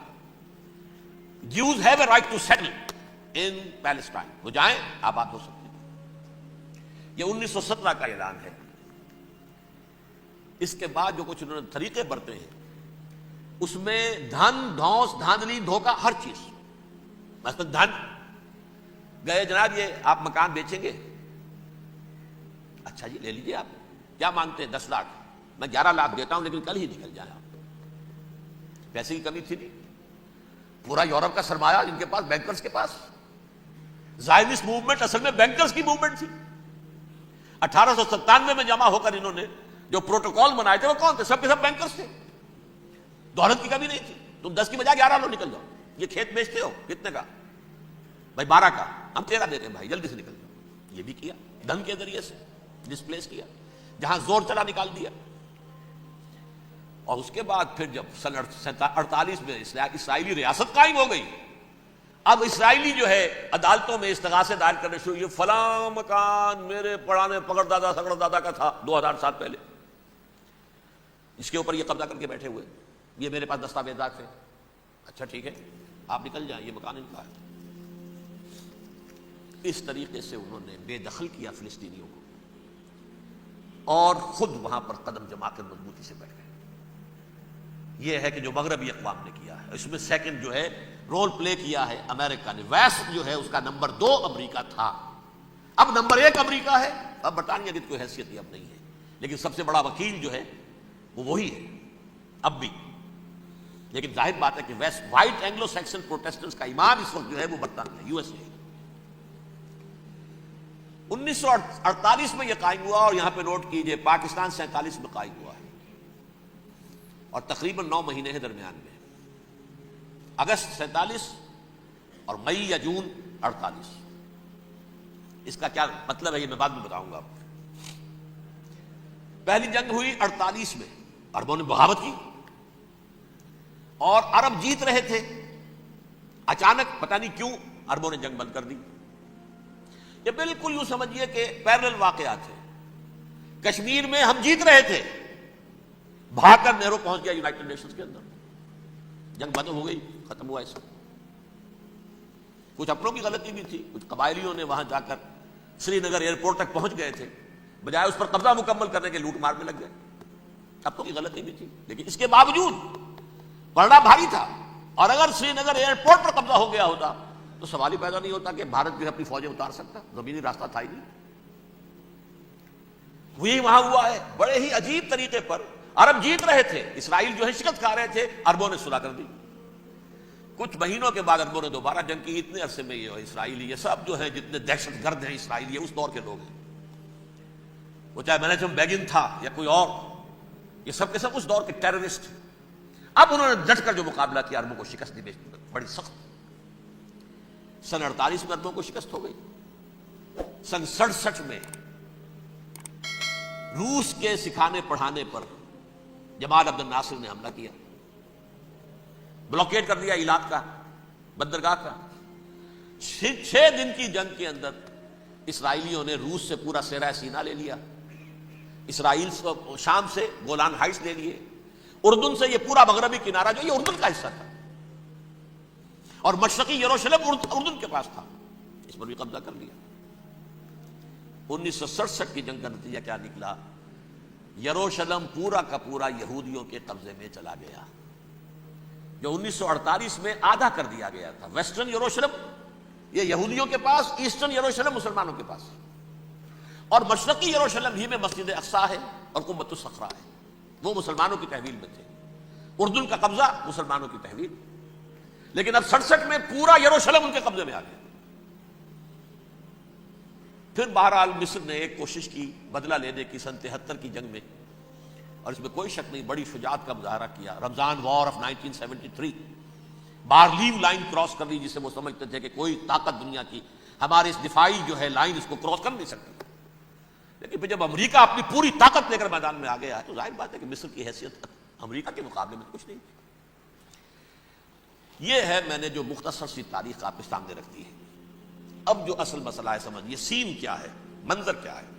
Jews have a right to settle in Palestine، وہ جائیں آباد ہو سکتے ہیں۔ یہ 1917 کا اعلان ہے۔ اس کے بعد جو کچھ انہوں نے طریقے برتے ہیں، اس میں دھن دھوس دھاندلی دھوکہ ہر چیز، مثلا دھن گئے جناب یہ آپ مکان بیچیں گے، اچھا جی لے لیجیے، آپ کیا مانگتے ہیں؟ 10 لاکھ، میں 11 لاکھ دیتا ہوں لیکن کل ہی نکل جائے آپ۔ پیسے کی کمی تھی نہیں، پورا یورپ کا سرمایہ ان کے پاس، بینکرز کے پاس۔ زائنسٹ موومنٹ اصل میں بینکرز کی موومنٹ تھی۔ 1897 میں جمع ہو کر انہوں نے جو پروٹوکول بنائے تھے وہ کون تھے؟ سب کے سب بینکرز تھے، دولت کی کمی نہیں تھی۔ تم 10 کی بجائے 11 لو، نکل جاؤ۔ یہ کھیت بیچتے ہو کتنے کا؟ بھائی 12 کا، ہم 13 دیتے ہیں بھائی، جلدی سے نکل جاؤ۔ یہ بھی کیا، دھن کے ذریعے سے ڈسپلیس کیا، جہاں زور چلا نکال دیا۔ اور اس کے بعد پھر جب سن 48 میں اسرائیلی ریاست قائم ہو گئی، اب اسرائیلی جو ہے عدالتوں میں استغاثے دائر کرنے شروع، یہ فلاں مکان میرے پڑانے پکڑ دادا سکڑ دادا کا تھا 2000 سال پہلے، اس کے اوپر یہ قبضہ کر کے بیٹھے ہوئے، یہ میرے پاس دستاویزات ہیں، اچھا ٹھیک ہے آپ نکل جائیں، یہ مکان ان کا ہے۔ اس طریقے سے انہوں نے بے دخل کیا فلسطینیوں کو، اور خود وہاں پر قدم جما کر مضبوطی سے بیٹھ گئے۔ یہ ہے کہ جو مغربی اقوام نے کیا ہے، اس میں سیکنڈ جو ہے رول پلے کیا ہے امریکہ نے۔ ویسٹ جو ہے اس کا نمبر 2 امریکہ تھا، اب نمبر 1 امریکہ ہے۔ اب برطانیہ کی کوئی حیثیت ہی اب نہیں ہے، لیکن سب سے بڑا وکیل جو ہے وہ وہی ہے اب بھی۔ لیکن ظاہر بات ہے کہ west white Anglo Saxon Protestants کا امام اس وقت جو ہے وہ برطانیہ، یو ایس اے۔ 1948 میں یہ قائم ہوا، اور یہاں پہ نوٹ کیجئے پاکستان 47 میں قائم ہوا ہے، اور تقریباً 9 مہینے ہیں درمیان میں، اگست 47 اور مئی یا جون 48۔ اس کا کیا مطلب ہے یہ میں بعد میں بتاؤں گا آپ کو۔ پہلی جنگ ہوئی 48 میں، عربوں نے بغاوت کی اور عرب جیت رہے تھے، اچانک پتہ نہیں کیوں عربوں نے جنگ بند کر دی۔ یہ بالکل یوں سمجھیے کہ پیرلل واقعات ہیں۔ کشمیر میں ہم جیت رہے تھے، بھاگ کر نہرو پہنچ گیا یونائٹڈ نیشنز کے اندر، جنگ بند ہو گئی، ختم ہوا ایسا۔ کچھ اپنوں کی غلطی بھی تھی، کچھ قبائلیوں نے وہاں جا کر سری نگر ایئرپورٹ تک پہنچ گئے تھے، بجائے اس پر قبضہ مکمل کرنے کے لوٹ مار میں لگ گئے، اپنوں کی غلطی بھی تھی، لیکن اس کے باوجود پڑنا بھاری تھا۔ اور اگر سری نگر ایئرپورٹ پر قبضہ ہو گیا ہوتا تو سوال ہی پیدا نہیں ہوتا کہ بھارت جو ہے اپنی فوجیں اتار سکتا، زمینی راستہ تھا ہی نہیں۔ وہی وہاں ہوا ہے، بڑے ہی عجیب طریقے پر عرب جیت رہے تھے، اسرائیل جو ہے شکست کھا رہے تھے، عربوں نے صلح کر دی۔ کچھ مہینوں کے بعد عربوں نے دوبارہ جنگ کی. اتنے عرصے میں یہ اسرائیلی یہ سب جو ہے جتنے دہشت گرد ہیں اسرائیلی یہ اس دور کے لوگ ہیں. وہ چاہے مینیجم بیگن تھا یا کوئی اور, یہ سب کے سب اس دور کے ٹیررسٹ. اب انہوں نے ڈٹ کر جو مقابلہ کیا, عربوں کو شکست دی بڑی سخت. سن 48 میں عربوں کو شکست ہو گئی. سن 67 میں روس کے سکھانے پڑھانے پر جمال عبد الناصر نے حملہ کیا, بلاکیٹ کر دیا علاق کا, بندرگاہ کا. 6 دن کی جنگ کے اندر اسرائیلیوں نے روس سے پورا صحرا سینا لے لیا, اسرائیل شام سے گولان ہائٹس لے لیے, اردن سے یہ پورا مغربی کنارہ جو یہ اردن کا حصہ تھا, اور مشرقی یروشلم اردن کے پاس تھا, اس پر بھی قبضہ کر لیا. 1967 کی جنگ کا نتیجہ کیا نکلا؟ یروشلم پورا کا پورا یہودیوں کے قبضے میں چلا گیا, جو 1948 میں آدھا کر دیا گیا تھا. ویسٹرن یروشلم یہ یہودیوں کے پاس, ایسٹرن یروشلم مسلمانوں کے پاس, اور مشرقی یروشلم ہی میں مسجد اقصیٰ ہے اور قبۃ الصخرہ ہے, وہ مسلمانوں کی تحویل میں تھے. اردن کا قبضہ مسلمانوں کی تحویل. لیکن اب 67 میں پورا یروشلم ان کے قبضے میں آ گیا. پھر بہرحال مصر نے ایک کوشش کی بدلہ لینے کی سن 73 کی جنگ میں, اور اس میں کوئی شک نہیں بڑی شجاعت کا مظاہرہ کیا. رمضان وار آف 1973 بارلیو لائن کراس کر لی, جسے وہ سمجھتے تھے کہ کوئی طاقت دنیا کی ہمارے اس دفاعی جو ہے لائن اس کو کراس کر نہیں سکتی. لیکن پھر جب امریکہ اپنی پوری طاقت لے کر میدان میں آ گیا ہے تو ظاہر بات ہے کہ مصر کی حیثیت امریکہ کے مقابلے میں کچھ نہیں. یہ ہے میں نے جو مختصر سی تاریخ آپ کے سامنے رکھ دی ہے. اب جو اصل مسئلہ ہے سمجھیے, سین کیا ہے, منظر کیا ہے.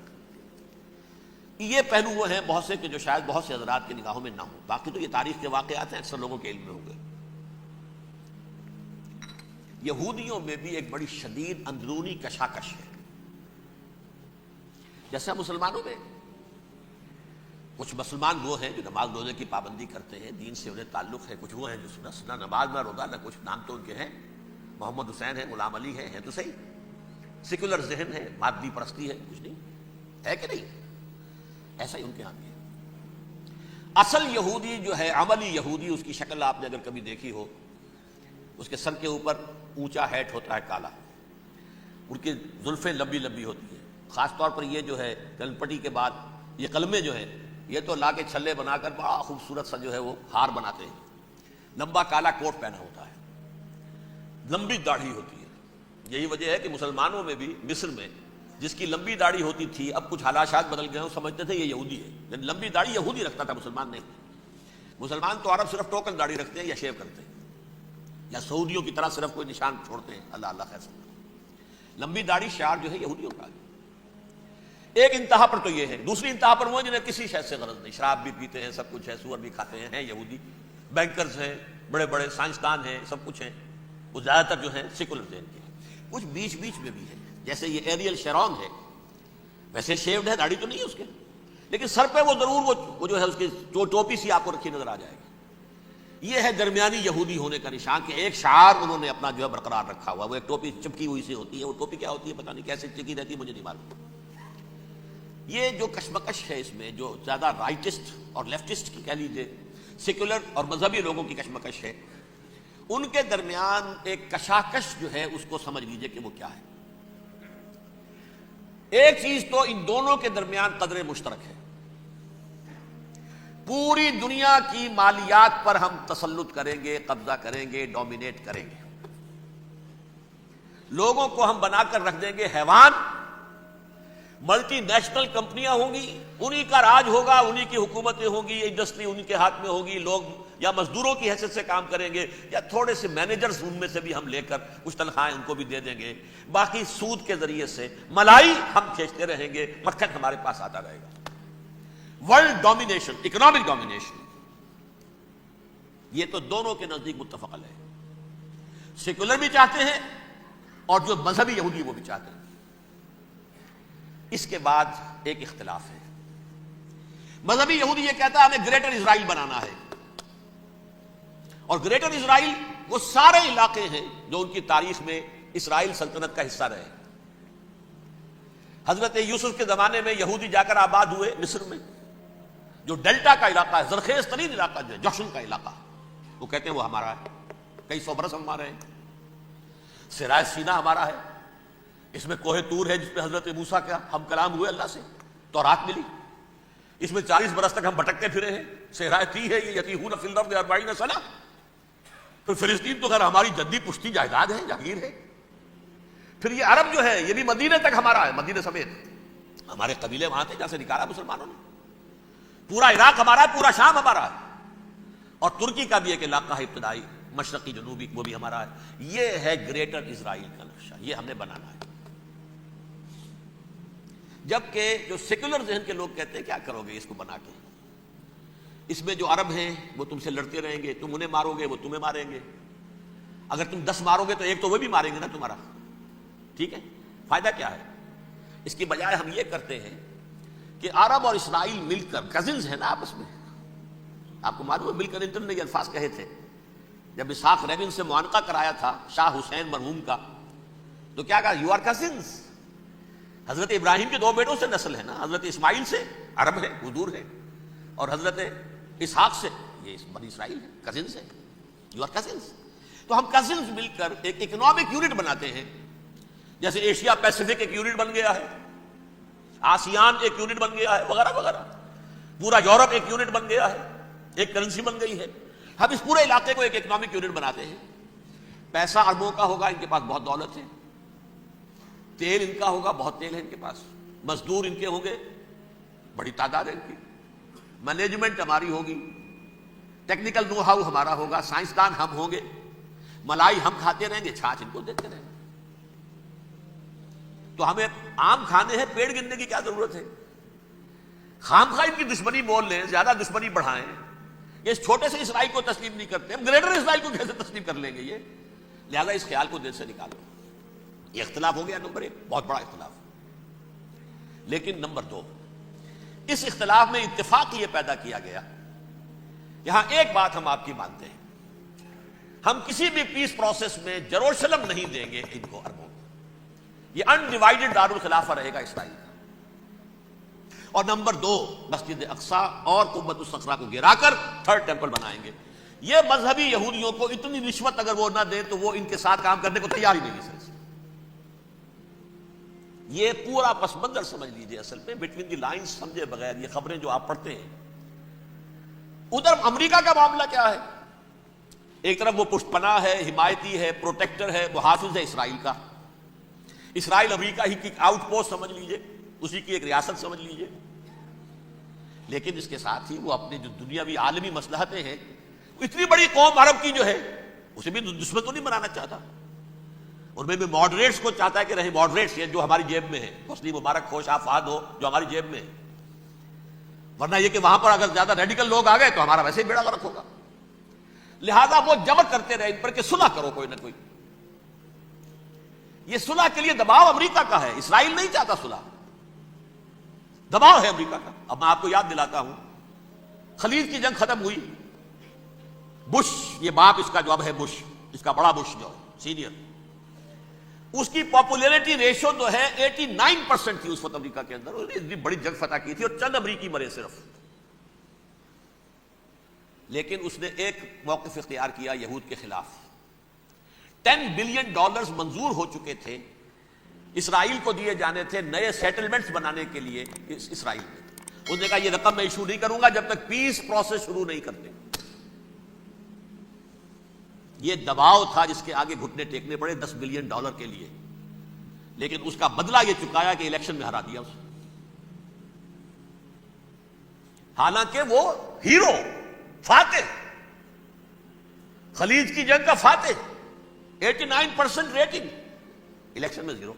یہ پہلو وہ ہیں بہت سے کہ جو شاید بہت سے حضرات کی نگاہوں میں نہ ہوں, باقی تو یہ تاریخ کے واقعات ہیں, اکثر لوگوں کے علم میں ہوں گے. یہودیوں میں بھی ایک بڑی شدید اندرونی کشاکش ہے. جیسے مسلمانوں میں کچھ مسلمان وہ ہیں جو نماز روزے کی پابندی کرتے ہیں, دین سے انہیں تعلق ہے. کچھ وہ ہیں جو نہ نماز نہ روزہ نہ کچھ, نام تو ان کے ہیں, محمد حسین ہے, غلام علی ہیں تو صحیح, سیکولر ذہن ہے, مادی پرستی ہے, کچھ نہیں ہے کہ نہیں. ایسا ہی ان کے یہاں بھی ہے. اصل یہودی جو ہے, عملی یہودی, اس کی شکل آپ نے اگر کبھی دیکھی ہو, اس کے سر کے اوپر اونچا ہیٹ ہوتا ہے کالا, ان کی زلفیں لمبی لمبی ہوتی ہیں. خاص طور پر یہ جو ہے کلم پٹی کے بعد یہ قلمیں جو ہیں یہ تو لا کے چھلے بنا کر بڑا خوبصورت سا جو ہے وہ ہار بناتے ہیں. لمبا کالا کوٹ پہنا ہوتا ہے, لمبی داڑھی ہوتی ہے. یہی وجہ ہے کہ مسلمانوں میں بھی مصر میں جس کی لمبی داڑھی ہوتی تھی, اب کچھ حالات بدل گئے, وہ سمجھتے تھے یہ یہودی ہے. لیکن لمبی داڑھی یہودی رکھتا تھا, مسلمان نہیں. مسلمان تو عرب صرف ٹوکن داڑھی رکھتے ہیں یا شیو کرتے ہیں, یا سعودیوں کی طرح صرف کوئی نشان چھوڑتے ہیں, اللہ اللہ خیر. لمبی داڑھی شعار جو ہے یہودیوں کا. ایک انتہا پر تو یہ ہے. دوسری انتہا پر وہ جنہیں کسی شے سے غرض نہیں, شراب بھی پیتے ہیں, سب کچھ ہے, سور بھی کھاتے ہیں یہودی. بینکرز ہیں, بڑے بڑے سائنسدان ہیں, سب کچھ ہیں. وہ زیادہ تر جو ہیں سیکولر ذہن کے ہیں. کچھ بیچ بیچ میں بھی ہے, جیسے یہ ایریل شیرون ہے, ویسے شیوڈ ہے, داڑھی تو نہیں ہے اس کے, لیکن سر پہ وہ ضرور وہ جو ہے اس کی ٹوپی سی آپ کو رکھی نظر آ جائے گی. یہ ہے درمیانی یہودی ہونے کا نشان, کہ ایک شعار انہوں نے اپنا جو ہے برقرار رکھا ہوا. وہ ایک ٹوپی چپکی ہوئی سی ہوتی ہے, وہ ٹوپی کیا ہوتی ہے پتہ نہیں, کیسے چپکی رہتی ہے مجھے نہیں معلوم. یہ جو کشمکش ہے اس میں, جو زیادہ رائٹسٹ اور لیفٹسٹ کی کہہ لیجیے, سیکولر اور مذہبی لوگوں کی کشمکش ہے, ان کے درمیان ایک کشاکش جو ہے اس کو سمجھ لیجیے کہ وہ کیا ہے. ایک چیز تو ان دونوں کے درمیان قدر مشترک ہے, پوری دنیا کی مالیات پر ہم تسلط کریں گے, قبضہ کریں گے, ڈومینیٹ کریں گے. لوگوں کو ہم بنا کر رکھ دیں گے حیوان, ملٹی نیشنل کمپنیاں ہوں گی, انہی کا راج ہوگا, انہی کی حکومتیں ہوں گی, انڈسٹری انہی کے ہاتھ میں ہوگی. لوگ یا مزدوروں کی حیثیت سے کام کریں گے, یا تھوڑے سے مینیجرز ان میں سے بھی ہم لے کر کچھ تنخواہیں ان کو بھی دے دیں گے. باقی سود کے ذریعے سے ملائی ہم کھینچتے رہیں گے, مکھن ہمارے پاس آتا رہے گا. ورلڈ ڈومینیشن, اکنامک ڈومینیشن, یہ تو دونوں کے نزدیک متفق ہے. سیکولر بھی چاہتے ہیں اور جو مذہبی یہودی وہ بھی چاہتے ہیں. اس کے بعد ایک اختلاف ہے. مذہبی یہودی یہ کہتا ہے ہمیں گریٹر اسرائیل بنانا ہے, اور گریٹر اسرائیل وہ سارے علاقے ہیں جو ان کی تاریخ میں اسرائیل سلطنت کا حصہ رہے. حضرت یوسف کے زمانے میں یہودی جا کر آباد ہوئے مصر میں, جو ڈیلٹا کا علاقہ ہے, زرخیز ترین علاقہ جو ہے, جوشن کا علاقہ, وہ کہتے ہیں وہ ہمارا ہے. کئی سو برس ہم ہمارے ہیں. صحرائے سینا ہمارا ہے, اس میں کوہ طور ہے جس پہ حضرت موسیٰ کا ہم کلام ہوئے اللہ سے, تورات ملی. اس میں 40 برس تک ہم بھٹکتے پھرے ہیں. صحرائے تی ہے یہ, یتیہون فی الارض 40 سنہ. پھر فلسطین تو خیر ہماری جدی پشتی جائیداد ہے, جاگیر ہے. پھر یہ عرب جو ہے یہ بھی مدینے تک ہمارا ہے, مدینے سمیت. ہمارے قبیلے وہاں تھے جہاں سے نکالا مسلمانوں نے. پورا عراق ہمارا ہے, پورا شام ہمارا ہے. اور ترکی کا بھی ایک علاقہ ہے ابتدائی مشرقی جنوبی, وہ بھی ہمارا ہے. یہ ہے گریٹر اسرائیل کا نقشہ, یہ ہم نے بنانا ہے. جبکہ جو سیکولر ذہن کے لوگ کہتے ہیں کیا کرو گے اس کو بنا کے, اس میں جو عرب ہیں وہ تم سے لڑتے رہیں گے, تم انہیں مارو گے وہ تمہیں ماریں گے. اگر تم 10 مارو گے تو ایک تو وہ بھی ماریں گے نا تمہارا. ٹھیک ہے, فائدہ کیا ہے؟ اس کی بجائے ہم یہ کرتے ہیں کہ عرب اور اسرائیل مل کر, کزنز ہیں نا آپس میں. آپ کو معلوم ہے بل کلنٹن نے یہ الفاظ کہے تھے جب اسحاق ریبن سے معانقہ کرایا تھا شاہ حسین مرحوم کا, تو کیا کہا؟ You are cousins. Hazrat Ibrahim کے 2 بیٹوں سے نسل ہے نا, حضرت اسماعیل سے عرب ہے, حضور ہے, اور حضرت اسحاق سے یہ بنی اسرائیل ہے, کزنز ہے. You are cousins. تو ہم کزنز مل کر ایک اکنامک یونٹ بناتے ہیں. جیسے ایشیا پیسیفک ایک یونٹ بن گیا ہے, آسیان ایک یونٹ بن گیا ہے, وغیرہ وغیرہ. پورا یورپ ایک یونٹ بن گیا ہے, ایک کرنسی بن گئی ہے. ہم اس پورے علاقے کو ایک اکنامک یونٹ بناتے ہیں. پیسہ اربوں کا ہوگا, ان کے پاس بہت دولت ہے. تیل ان کا ہوگا, بہت تیل ہے ان کے پاس. مزدور ان کے ہوں گے, بڑی تعداد ہے ان کی. مینجمنٹ ہماری ہوگی, ٹیکنیکل نو ہاؤ ہمارا ہوگا, سائنسدان ہم ہوں گے. ملائی ہم کھاتے رہیں گے, چھاچھ ان کو دیتے رہیں گے. تو ہمیں آم کھانے ہیں, پیڑ گننے کی کیا ضرورت ہے؟ خام خواہ ان کی دشمنی مول لیں, زیادہ دشمنی بڑھائیں. یہ اس چھوٹے سے اسرائیل کو تسلیم نہیں کرتے, ہم گریٹر اسرائیل کو کیسے تسلیم کر لیں گے یہ؟ لہذا اس خیال کو دل سے نکالو. یہ اختلاف ہو گیا نمبر 1, بہت بڑا اختلاف. لیکن نمبر 2, اس اختلاف میں اتفاق یہ پیدا کیا گیا. یہاں ایک بات ہم آپ کی مانتے ہیں, ہم کسی بھی پیس پروسیس میں جروسلم نہیں دیں گے ان کو, عربوں کو. یہ انڈیوائیڈڈ دارالخلافہ رہے گا اسرائیل کا. اور نمبر 2, مسجد اقصی اور قبۃ الصخرہ کو گرا کر 3rd ٹیمپل بنائیں گے. یہ مذہبی یہودیوں کو اتنی رشوت اگر وہ نہ دیں تو وہ ان کے ساتھ کام کرنے کو تیار ہی نہیں ہے. یہ پورا پس منظر سمجھ لیجئے. اصل میں بٹوین دی لائنز سمجھے بغیر یہ خبریں جو آپ پڑھتے ہیں. ادھر امریکہ کا معاملہ کیا ہے؟ ایک طرف وہ پشت پناہ ہے, حمایتی ہے, پروٹیکٹر ہے, محافظ ہے اسرائیل کا. اسرائیل امریکہ ہی کی آؤٹ پوسٹ سمجھ لیجئے, اسی کی ایک ریاست سمجھ لیجئے. لیکن اس کے ساتھ ہی وہ اپنے جو دنیاوی عالمی مصلحتیں ہیں, اتنی بڑی قوم عرب کی جو ہے اسے بھی دشمن تو نہیں بنانا چاہتا. ان میں بھی ماڈریٹس کو چاہتا ہے کہ رہے ماڈریٹس, یہ جو ہماری جیب میں ہے, حسنی مبارک خوش آفاد ہو جو ہماری جیب میں ہے. ورنہ یہ کہ وہاں پر اگر زیادہ ریڈیکل لوگ آ گئے تو ہمارا ویسے ہی بیڑا غرق ہوگا. لہذا وہ جبر کرتے رہے ان پر کہ صلح کرو کوئی نہ کوئی. یہ صلح کے لیے دباؤ امریکہ کا ہے, اسرائیل نہیں چاہتا صلح, دباؤ ہے امریکہ کا. اب میں آپ کو یاد دلاتا ہوں, خلیج کی جنگ ختم ہوئی, بش, یہ باپ اس کا جو اب ہے بش, اس کا بڑا بش جو ہے سینئر, اس کی پاپولیرٹی ریشو جو ہے 89% تھی اس وقت امریکہ کے اندر. اس نے بڑی جنگ فتح کی تھی اور چند امریکی مرے صرف. لیکن اس نے ایک موقف اختیار کیا یہود کے خلاف. $10 بلین منظور ہو چکے تھے اسرائیل کو دیے جانے تھے نئے سیٹلمنٹس بنانے کے لیے اسرائیل میں. اس نے کہا یہ رقم میں ایشو نہیں کروں گا جب تک پیس پروسیس شروع نہیں کرتے. یہ دباؤ تھا جس کے آگے گھٹنے ٹیکنے پڑے $10 بلین کے لیے. لیکن اس کا بدلہ یہ چکایا کہ الیکشن میں ہرا دیا اسے. حالانکہ وہ ہیرو, فاتح, خلیج کی جنگ کا فاتح, 89% ریٹنگ, الیکشن میں 0.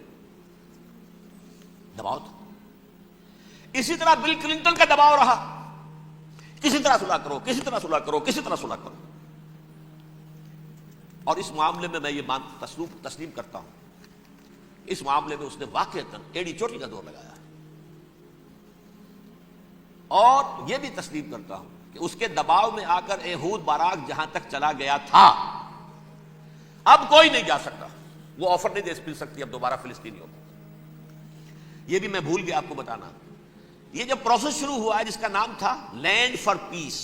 دباؤ تھا. اسی طرح بل کلنٹن کا دباؤ رہا, کسی طرح صلح کرو, کسی طرح صلح کرو, کسی طرح صلح کرو. اور اس معاملے میں یہ تسلیم کرتا ہوں, اس معاملے میں اس نے واقعتاً ایڑی چوٹی کا دور لگایا ہے. اور یہ بھی تسلیم کرتا ہوں کہ اس کے دباؤ میں آ کر ایہود باراک جہاں تک چلا گیا تھا اب کوئی نہیں جا سکتا. وہ آفر نہیں دے مل سکتی اب دوبارہ فلسطینیوں کو. یہ بھی میں بھول گیا آپ کو بتانا, یہ جب پروسیس شروع ہوا ہے جس کا نام تھا لینڈ فار پیس,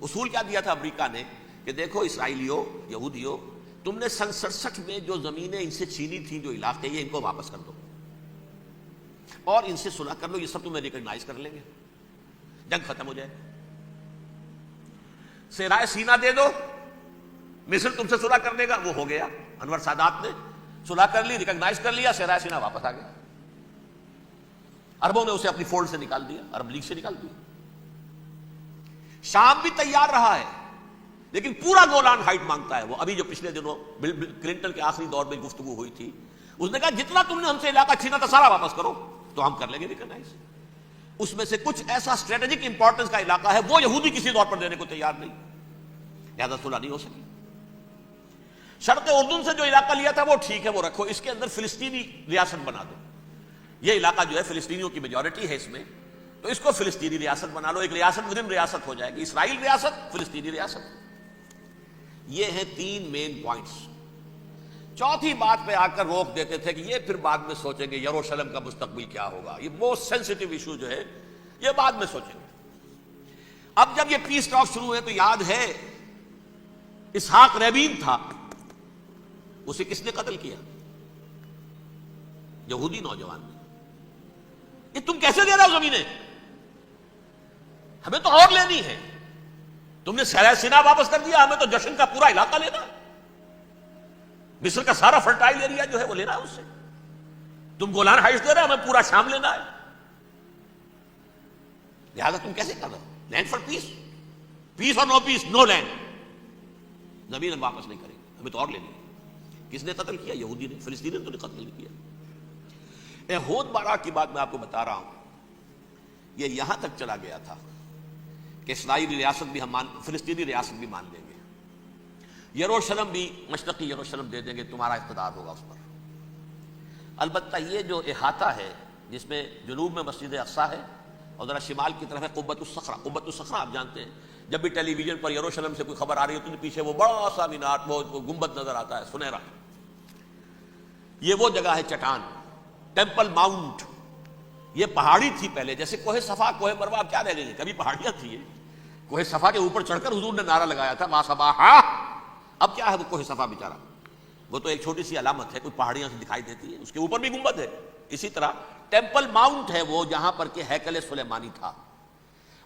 اصول کیا دیا تھا امریکہ نے کہ دیکھو اسرائیلیوں، یہودیوں، تم نے سن 67 میں جو زمینیں ان سے چھینی تھیں، جو علاقے، یہ ان کو واپس کر دو اور ان سے صلح کر لو، یہ سب تمہیں ریکگنائز کر لیں گے، جنگ ختم ہو جائے۔ صحرائے سینا دے دو، مصر تم سے صلح کر دے گا، وہ ہو گیا۔ انور سادات نے صلح کر لی، ریکگنائز کر لیا، صحرائے سینا واپس آ گیا۔ عربوں نے اسے اپنی فولڈ سے نکال دیا، عرب لیگ سے نکال دیا۔ شام بھی تیار رہا ہے، لیکن پورا گولان ہائٹ مانگتا ہے وہ۔ ابھی جو پچھلے دنوں بل کلنٹن کے آخری دور میں گفتگو ہوئی تھی، اس نے کہا جتنا تم نے ہم سے علاقہ چھینا تھا سارا واپس کرو تو ہم کر لیں گے ریکگنائز۔ اس میں سے کچھ ایسا اسٹریٹجک امپورٹنس کا علاقہ ہے وہ یہودی کسی طور پر دینے کو تیار نہیں، لہذا صلح نہیں ہو سکی۔ شرق اردن سے جو علاقہ لیا تھا وہ ٹھیک ہے، وہ رکھو، اس کے اندر فلسطینی ریاست بنا دو۔ یہ علاقہ جو ہے فلسطینیوں کی میجورٹی ہے اس میں، تو اس کو فلسطینی ریاست بنا لو، ایک ریاست ودن ریاست ہو جائے گی، اسرائیل ریاست، فلسطینی ریاست۔ یہ ہیں 3 مین پوائنٹس۔ چوتھی بات پہ آ کر روک دیتے تھے کہ یہ پھر بعد میں سوچیں گے یروشلم کا مستقبل کیا ہوگا، یہ موسٹ سینسٹیو ایشو جو ہے یہ بعد میں سوچیں گے۔ اب جب یہ پیس ٹاک شروع ہوئے تو یاد ہے اسحاق ریبین تھا، اسے کس نے قتل کیا؟ یہودی نوجوان نے۔ یہ تم کیسے دے رہے ہو زمینیں؟ ہمیں تو اور لینی ہے، تم نے صحرائے سینا واپس کر دیا، ہمیں تو جشن کا پورا علاقہ لینا ہے، مصر کا سارا فرٹائل ایریا جو ہے وہ لینا ہے اس سے، تم گولان ہائٹس دے رہے ہو، ہمیں پورا شام لینا ہے، لہذا تم کیسے کر رہے ہو؟ لینڈ فار پیس، پیس اور نو پیس، نو لینڈ، زمین ہم واپس نہیں کریں گے، ہمیں تو اور لینی ہے۔ کس نے قتل کیا؟ یہودی نے، فلسطینی نے تو قتل نہیں کیا۔ احود باراک کی بات میں آپ کو بتا رہا ہوں، یہ یہاں تک چلا گیا تھا کہ اسرائیلی ریاست بھی ہم فلسطینی ریاست بھی مان لیں گے، یروشلم بھی مشرقی یروشلم دے دیں گے، تمہارا اقتدار ہوگا اس پر۔ البتہ یہ جو احاطہ ہے جس میں جنوب میں مسجد اقصیٰ ہے اور ذرا شمال کی طرف ہے قبۃ الصخرہ۔ قبۃ الصخرہ آپ جانتے ہیں، جب بھی ٹیلی ویژن پر یروشلم سے کوئی خبر آ رہی ہے تو پیچھے وہ بڑا سا مینار، وہ گنبد نظر آتا ہے سنہرا۔ یہ وہ جگہ ہے چٹان، ٹیمپل ماؤنٹ۔ یہ پہاڑی تھی پہلے، جیسے کوہ صفا، کوہ مروہ، کیا رہ گئی، کبھی پہاڑیاں تھی۔ کوہ صفا کے اوپر چڑھ کر حضور نے نعرہ لگایا تھا ما صباحا۔ اب کیا ہے وہ کوہ صفا بیچارہ، وہ تو ایک چھوٹی سی علامت ہے، کوئی پہاڑیاں سے دکھائی دیتی ہے، اس کے اوپر بھی گنبد ہے۔ اسی طرح ٹیمپل ماؤنٹ ہے وہ جہاں پر کہ ہیکل سلیمانی تھا،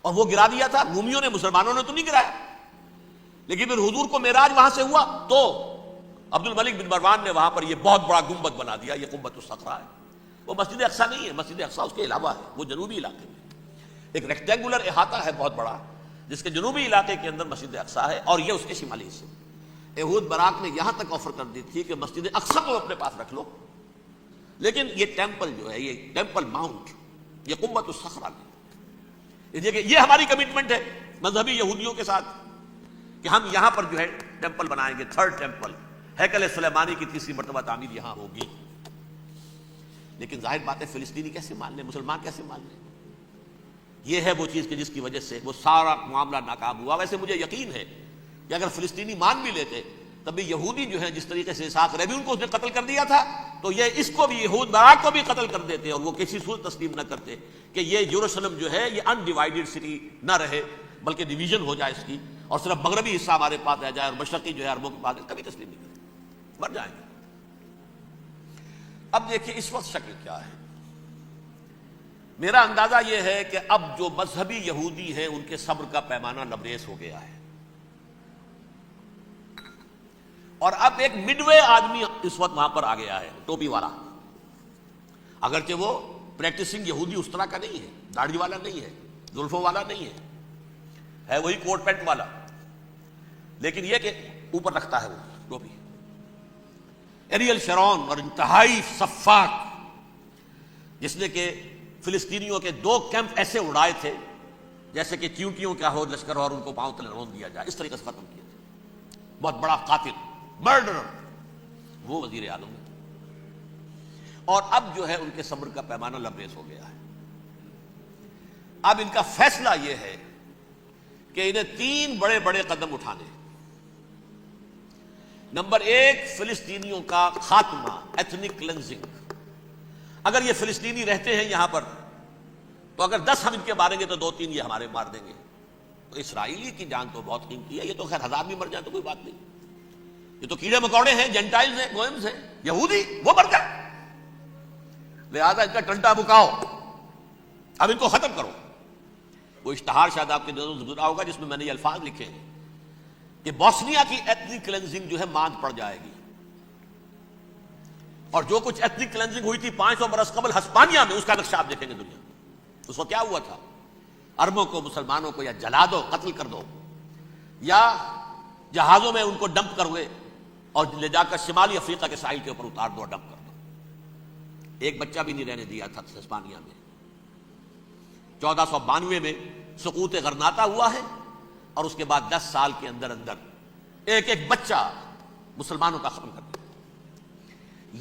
اور وہ گرا دیا تھا رومیوں نے، مسلمانوں نے تو نہیں گرایا۔ لیکن پھر حضور کو معراج وہاں سے ہوا تو عبد الملک بن مروان نے وہاں پر یہ بہت بڑا گنبد بنا دیا، یہ قبۃ الصخرہ ہے۔ وہ مسجد اقصیٰ نہیں ہے، مسجد اقصیٰ اس کے علاوہ ہے، وہ جنوبی علاقے میں ایک ریکٹینگولر احاطہ ہے بہت بڑا، جس کے جنوبی علاقے کے اندر مسجد اقصیٰ ہے، اور یہ اس کے شمالی حصے۔ احود باراک نے یہاں تک آفر کر دی تھی کہ مسجد اقصیٰ کو اپنے پاس رکھ لو، لیکن یہ ٹیمپل جو ہے، یہ ٹیمپل ماؤنٹ، یہ قبۃ الصخرہ ہے۔ یہ ہماری کمٹمنٹ ہے مذہبی یہودیوں کے ساتھ کہ ہم یہاں پر جو ہے ٹیمپل بنائیں گے، تھرڈ ٹیمپل، ہیکل سلیمانی کی تیسری مرتبہ تعمیر یہاں ہوگی۔ لیکن ظاہر بات ہے فلسطینی کیسے مان لیں، مسلمان کیسے مان لیں؟ یہ ہے وہ چیز کہ جس کی وجہ سے وہ سارا معاملہ ناکام ہوا۔ ویسے مجھے یقین ہے کہ اگر فلسطینی مان بھی لیتے تب بھی یہودی جو ہے جس طریقے سے اسحاق ریبین کو اس نے قتل کر دیا تھا، تو یہ اس کو بھی، احود باراک کو بھی قتل کر دیتے، اور وہ کسی صورت تسلیم نہ کرتے کہ یہ یروشلم جو ہے یہ انڈیوائیڈڈ سٹی نہ رہے، بلکہ ڈویژن ہو جائے اس کی، اور صرف مغربی حصہ ہمارے پاس رہ جائے اور مشرقی جو ہے عربوں کے پاس، کبھی تسلیم نہیں کرتے، مر جائیں گے۔ اب دیکھیں اس وقت شکل کیا ہے۔ میرا اندازہ یہ ہے کہ اب جو مذہبی یہودی ہیں ان کے صبر کا پیمانہ لبریز ہو گیا ہے، اور اب ایک مڈ وے آدمی اس وقت وہاں پر آ گیا ہے، ٹوپی والا۔ اگرچہ وہ پریکٹسنگ یہودی اس طرح کا نہیں ہے، داڑھی والا نہیں ہے، زلفوں والا نہیں ہے وہی کوٹ پینٹ والا، لیکن یہ کہ اوپر رکھتا ہے وہ ٹوپی۔ ایریل شرون اور انتہائی سفاک، جس نے کہ فلسطینیوں کے 2 کیمپ ایسے اڑائے تھے جیسے کہ چیونٹیوں کا ہو لشکر اور ان کو پاؤں تلے رون دیا جائے، اس طریقے سے ختم کیا تھا۔ بہت بڑا قاتل، مرڈرر، وہ وزیر اعظم ہے۔ اور اب جو ہے ان کے صبر کا پیمانہ لبریز ہو گیا ہے۔ اب ان کا فیصلہ یہ ہے کہ انہیں 3 بڑے بڑے قدم اٹھانے۔ نمبر 1، فلسطینیوں کا خاتمہ، ایتھنک کلینزنگ۔ اگر یہ فلسطینی رہتے ہیں یہاں پر تو اگر 10 ہم ان کے ماریں گے تو 2-3 یہ ہمارے مار دیں گے۔ تو اسرائیلی کی جان تو بہت قیمتی ہے. یہ تو خیر 1000 بھی مر جائیں تو کوئی بات نہیں. یہ تو کیڑے مکوڑے ہیں, جینٹائلز ہیں, گوئمز ہیں, یہودی, وہ مر جائے. لہٰذا ان کا ٹنٹا بکاؤ, اب ان کو ختم کرو. وہ اشتہار شاید آپ کے نظروں سے گزرا ہوگا جس میں نے یہ الفاظ لکھے ہیں کہ بوسنیا کی ایتھنک کلینزنگ جو ہے ماند پڑ جائے گی. اور جو کچھ ایتھنک کلینزنگ ہوئی تھی 500 برس قبل ہسپانیہ میں, اس کا نقشہ آپ دیکھیں گے دنیا. اس کو کیا ہوا تھا؟ عربوں کو, مسلمانوں کو یا جلا دو, قتل کر دو, یا جہازوں میں ان کو ڈمپ کروے اور لے جا کر شمالی افریقہ کے ساحل کے اوپر اتار دو اور ڈمپ کر دو. ایک بچہ بھی نہیں رہنے دیا تھا ہسپانیہ میں. 1492 میں سقوط غرناطہ ہوا ہے, اور اس کے بعد 10 سال کے اندر اندر ایک ایک بچہ مسلمانوں کا ختم کر دیا.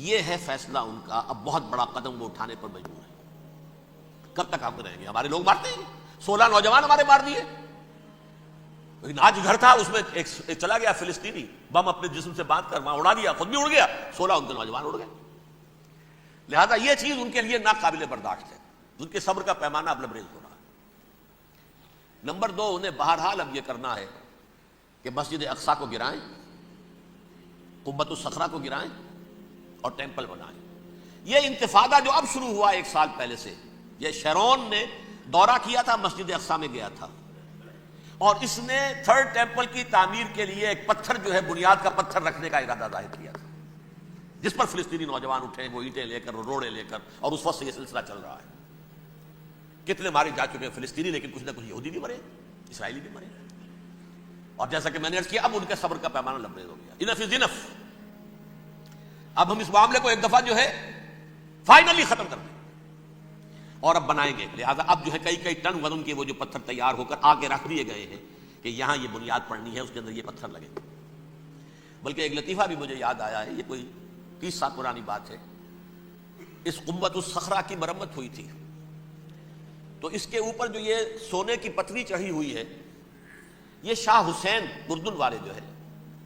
یہ ہے فیصلہ ان کا. اب بہت بڑا قدم وہ اٹھانے پر مجبور ہے. کب تک ہم رہیں گے؟ ہمارے لوگ مارتے ہیں, 16 نوجوان ہمارے مار دیے. لیکن آج گھر تھا, اس میں ایک چلا گیا فلسطینی, بم اپنے جسم سے باندھ کر وہاں اڑا دیا, خود بھی اڑ گیا, 16 ان کے نوجوان اڑ گئے. لہذا یہ چیز ان کے لیے ناقابل برداشت ہے. ان کے صبر کا پیمانہ اب لبریز ہو رہا ہے. نمبر 2, انہیں بہرحال اب یہ کرنا ہے کہ مسجد اقصیٰ کو گرائیں, قبۃ الصخرہ کو گرائیں اور ٹیمپل بنائیں. یہ انتفاضہ جو اب شروع ہوا 1 سال پہلے سے, یہ شیرون نے دورہ کیا تھا, مسجد اقصیٰ میں گیا تھا, اور اس نے 3rd ٹیمپل کی تعمیر کے لیے ایک پتھر جو ہے بنیاد کا پتھر رکھنے کا ارادہ ظاہر کیا تھا, جس پر فلسطینی نوجوان اٹھے, وہ اینٹیں لے کر, روڑے لے کر, اور اس وقت سے یہ سلسلہ چل رہا ہے. کتنے مارے جا چکے ہیں فلسطینی, لیکن کچھ نہ کچھ یہودی بھی مرے, اسرائیلی بھی مرے. اور جیسا کہ میں نے عرض کیا, اب ان کے صبر کا پیمانہ لبریز ہو گیا. انف از انف. اب ہم اس معاملے کو ایک دفعہ جو ہے فائنلی ختم کر دیں اور اب بنائیں گے. لہٰذا اب جو ہے کئی ٹن وزن کے وہ جو پتھر تیار ہو کر آگے رکھ دیے گئے ہیں کہ یہاں یہ بنیاد پڑنی ہے, اس کے اندر یہ پتھر لگے. بلکہ ایک لطیفہ بھی مجھے یاد آیا ہے, یہ کوئی 30 سال پرانی بات ہے. اس قبۃ الصخرہ کی مرمت ہوئی تھی, تو اس کے اوپر جو یہ سونے کی پتری چڑھی ہوئی ہے, یہ شاہ حسین اردن والے جو ہے,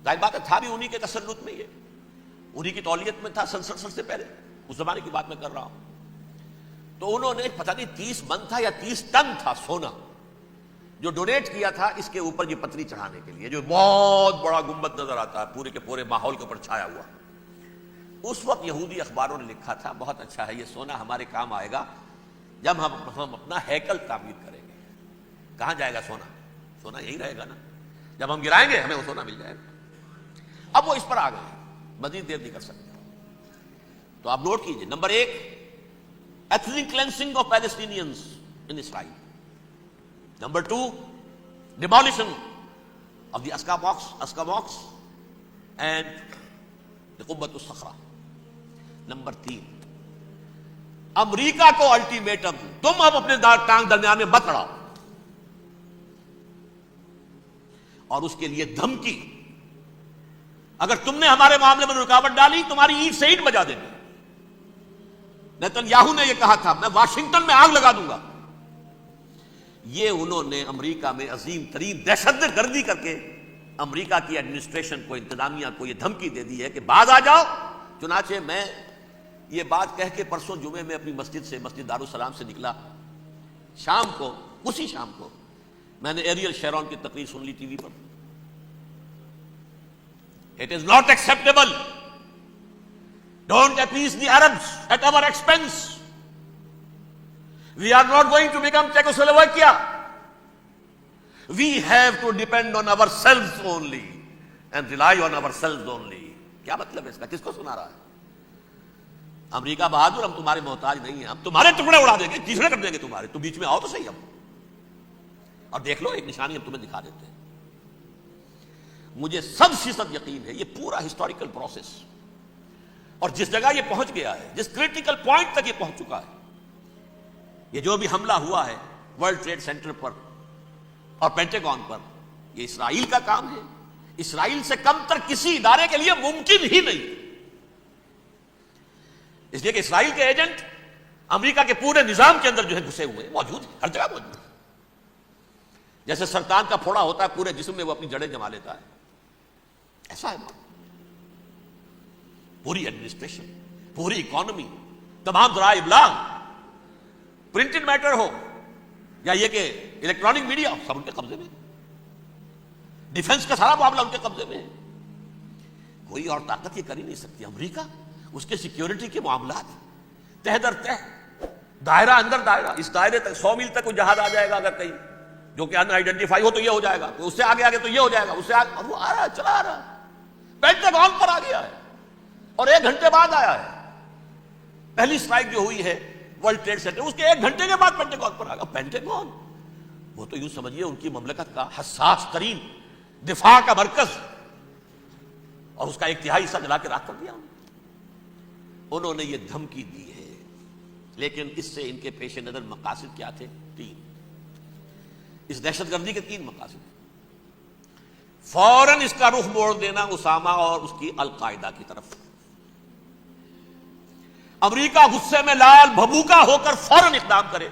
ظاہر بات ہے تھا بھی انہی کے تسلط میں, یہ انہی کی تولیت میں تھا سن 67 سے پہلے, اس زمانے کی بات میں کر رہا ہوں. تو انہوں نے پتہ نہیں 30 من تھا یا 30 ٹن تھا سونا جو ڈونیٹ کیا تھا اس کے اوپر یہ پتری چڑھانے کے لیے, جو بہت بڑا گنبد نظر آتا ہے پورے کے پورے ماحول کے اوپر چھایا ہوا. اس وقت یہودی اخباروں نے لکھا تھا, بہت اچھا ہے, یہ سونا ہمارے کام آئے گا جب ہم اپنا ہیکل تعمیر کریں گے. کہاں جائے گا سونا؟ سونا یہی رہے گا نا, جب ہم گرائیں گے ہمیں وہ سونا مل جائے گا. اب وہ اس پر آ گئے, مزید دیر نہیں کر سکتے. تو آپ نوٹ کیجئے, number 1, ethnic cleansing of Palestinians in Israel. Number 2, demolition of the Aqsa mosque and the Qubbat al-Sakhra. Number 3, امریکہ کو الٹیمیٹم, تم اب اپنے ٹانگ درمیان میں مت لڑاؤ, اور اس کے لیے دھمکی, اگر تم نے ہمارے معاملے میں رکاوٹ ڈالی تمہاری اینٹ سے اینٹ بجا دیں گے. نیتن یاہو نے یہ کہا تھا, میں واشنگٹن میں آگ لگا دوں گا. یہ انہوں نے امریکہ میں عظیم ترین دہشت گردی کر کے امریکہ کی ایڈمنسٹریشن کو, انتظامیہ کو یہ دھمکی دے دی ہے کہ باز آ جاؤ. چنانچہ میں یہ بات کہہ کے پرسوں جمعے میں اپنی مسجد دارالسلام سے نکلا, شام کو, اسی شام کو میں نے ایریل شیرون کی تقریر سن لی T V per. It is not acceptable. Don't appease the Arabs at our expense. We are not going to become Czechoslovakia. We have to depend on ourselves only and rely on ourselves only. کیا مطلب ہے اس کا؟ کس کو سنا رہا ہے؟ امریکہ بہادر, ہم تمہارے محتاج نہیں ہیں, ہم تمہارے ٹکڑے اڑا دیں گے, تیسرے کر دیں گے تمہارے, تو بیچ میں آؤ تو صحیح. ہم اور دیکھ لو, ایک نشانی ہم تمہیں دکھا دیتے ہیں. مجھے 100% یقین ہے یہ پورا ہسٹوریکل پروسیس, اور جس جگہ یہ پہنچ گیا ہے, جس کریٹیکل پوائنٹ تک یہ پہنچ چکا ہے, یہ جو بھی حملہ ہوا ہے ورلڈ ٹریڈ سینٹر پر اور پینٹاگون پر, یہ اسرائیل کا کام ہے. اسرائیل سے کم تر کسی ادارے کے لیے ممکن ہی نہیں, اس لیے کہ اسرائیل کے ایجنٹ امریکہ کے پورے نظام کے اندر جو ہے گھسے ہوئے موجود ہیں, ہر جگہ موجود ہیں. جیسے سرطان کا پھوڑا ہوتا ہے پورے جسم میں, وہ اپنی جڑیں جما لیتا ہے, ایسا ہے. پوری ایڈمنسٹریشن, پوری اکانومی, تمام ذرائع ابلاغ, پرنٹڈ میٹر ہو یا یہ کہ الیکٹرانک میڈیا, سب ان کے قبضے میں. ڈیفنس کا سارا معاملہ ان کے قبضے میں ہے. کوئی اور طاقت یہ کر ہی نہیں سکتی. امریکہ اس کے سیکیورٹی کے معاملات تہ در تہ، دائرہ اندر دائرہ، اس دائرے تک 100 میل تک کوئی جہاز آ جائے گا اگر کہیں جو کہ ان آئیڈینٹیفائی ہو تو یہ ہو جائے گا، اس سے آگے آگے تو یہ ہو جائے گا، اس سے آگے، اور وہ آ رہا ہے، چلا آ رہا ہے، پینٹاگون پر آ گیا ہے اور 1 گھنٹے بعد آیا ہے. پہلی سٹرائک جو ہوئی ہے ورلڈ ٹریڈ سینٹر، اس کے 1 گھنٹے کے بعد پینٹاگون پر آ گیا. پینٹاگون وہ تو یوں سمجھیے ان کی مملکت کا حساس ترین دفاع کا مرکز، اور اس کا 1/3 حصہ جلا کے راکھ کر دیا. انہوں نے یہ دھمکی دی ہے، لیکن اس سے ان کے پیش نظر مقاصد کیا تھے؟ 3. اس دہشت گردی کے 3 مقاصد. فوراً اس کا رخ موڑ دینا اسامہ اور اس کی القاعدہ کی طرف. امریکہ غصے میں لال بھبوکا ہو کر فوراً اقدام کرے،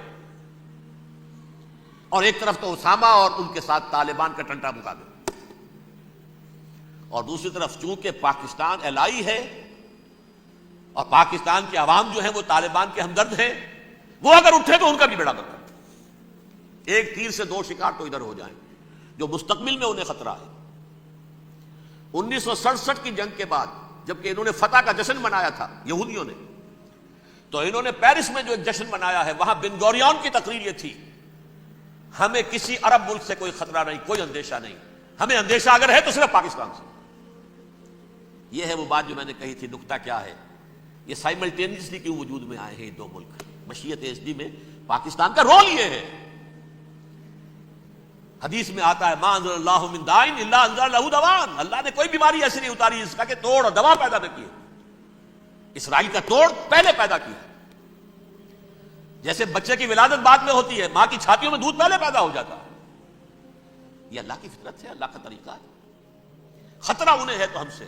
اور ایک طرف تو اسامہ اور ان کے ساتھ طالبان کا ٹنٹا مکا دے، اور دوسری طرف چونکہ پاکستان الائی ہے اور پاکستان کے عوام جو ہیں وہ طالبان کے ہمدرد ہیں، وہ اگر اٹھے تو ان کا بھی بیڑا گرک. ایک تیر سے 2 شکار تو ادھر ہو جائیں، جو مستقبل میں انہیں خطرہ ہے. 1967 کی جنگ کے بعد جبکہ انہوں نے فتح کا جشن منایا تھا یہودیوں نے، تو انہوں نے پیرس میں جو ایک جشن منایا ہے، وہاں بن گوریون کی تقریر یہ تھی: ہمیں کسی عرب ملک سے کوئی خطرہ نہیں، کوئی اندیشہ نہیں، ہمیں اندیشہ اگر ہے تو صرف پاکستان سے. یہ ہے وہ بات جو میں نے کہی تھی. نکتہ کیا ہے؟ یہ سائملٹینیسلی کیوں وجود میں آئے ہیں یہ 2 ملک؟ مشیت ازلی میں پاکستان کا رول یہ ہے. حدیث میں آتا ہے: ما انزل اللہ من داء الا انزل له دواء. اللہ نے کوئی بیماری ایسی نہیں اتاری جس کا کہ توڑ اور دوا پیدا نہ کی. اسرائیل کا توڑ پہلے پیدا کیا. جیسے بچے کی ولادت بعد میں ہوتی ہے، ماں کی چھاتیوں میں دودھ پہلے پیدا ہو جاتا ہے. یہ اللہ کی فطرت ہے، اللہ کا طریقہ ہے. خطرہ انہیں ہے تو ہم سے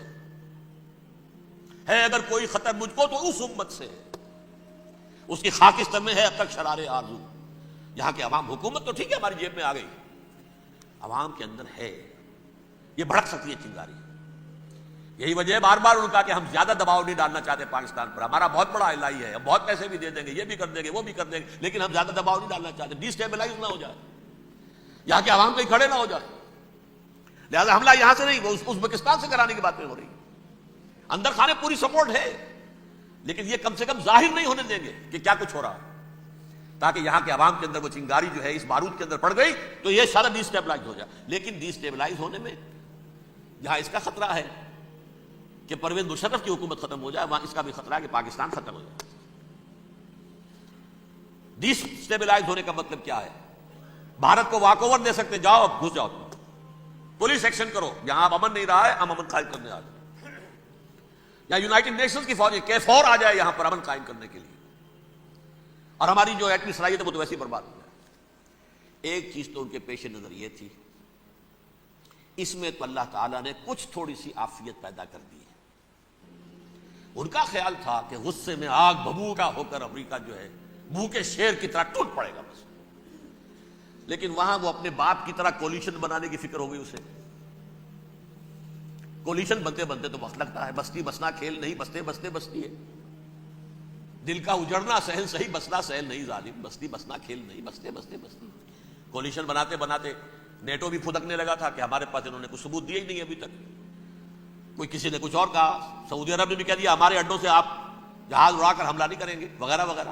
ہے. اگر کوئی خطر مجھ کو تو اس امت سے ہے. اس کی خاکستر میں ہے اب تک شرار آرزو. یہاں کے عوام، حکومت تو ٹھیک ہے ہماری جیب میں آ گئی، عوام کے اندر ہے، یہ بھڑک سکتی ہے چنگاری. یہی وجہ ہے بار بار ان کا کہ ہم زیادہ دباؤ نہیں ڈالنا چاہتے پاکستان پر. ہمارا بہت بڑا الائی ہے، ہم بہت پیسے بھی دے دیں گے، یہ بھی کر دیں گے، وہ بھی کر دیں گے، لیکن ہم زیادہ دباؤ نہیں ڈالنا چاہتے، ڈی اسٹیبلائز نہ ہو جائے، یہاں کے عوام کہیں کھڑے نہ ہو جائے. لہذا حملہ یہاں سے نہیں، وہ ازبکستان سے کرانے کی باتیں ہو رہی ہیں. اندر خانے پوری سپورٹ ہے، لیکن یہ کم سے کم ظاہر نہیں ہونے دیں گے کہ کیا کچھ ہو رہا ہے، تاکہ یہاں کے عوام کے اندر وہ چنگاری جو ہے اس بارود کے اندر پڑ گئی تو یہ سارا ڈی اسٹیبلائز ہو جائے. لیکن ڈی اسٹیبلائز ہونے میں جہاں اس کا خطرہ ہے کہ پرویز مشرف کی حکومت ختم ہو جائے، وہاں اس کا بھی خطرہ ہے کہ پاکستان ختم ہو جائے. ڈی اسٹیبلائز ہونے کا مطلب کیا ہے؟ بھارت کو واک اوور دے سکتے، جاؤ اب گھس جاؤ، پولیس ایکشن کرو، جہاں اب امن نہیں رہا ہے ہم امن قائم کرنے آ جائیں، یا یونائٹڈ نیشنز کی فوج KFOR آ جائے یہاں پر امن قائم کرنے کے لیے، اور ہماری جو ایٹمی صلاحیت ہے وہ تو ویسے ہی برباد ہو جائے. ایک چیز تو ان کے پیش نظر یہ تھی، اس میں تو اللہ تعالیٰ نے کچھ تھوڑی سی عافیت پیدا کر دی ہے. ان کا خیال تھا کہ غصے میں آگ بھبوکا ہو کر امریکہ جو ہے بھوکے شیر کی طرح ٹوٹ پڑے گا بس. لیکن وہاں وہ اپنے باپ کی طرح کولیشن بنانے کی فکر ہو گئی اسے. کولیشن بنتے بنتے تو وقت لگتا ہے، بستی بسنا کھیل نہیں، بستے بستے بستی ہے. دل کا اجڑنا سہل صحیح، بسنا سہل نہیں ظالم، بستی بسنا کھیل نہیں، بستے بستے بستی. کولیشن بناتے بناتے نیٹو بھی پھدکنے لگا تھا کہ ہمارے پاس انہوں نے کچھ ثبوت دیا ہی نہیں ابھی تک. کوئی کسی نے کچھ اور کہا، سعودی عرب نے بھی کہہ دیا ہمارے اڈوں سے آپ جہاز اڑا کر حملہ نہیں کریں گے، وغیرہ وغیرہ.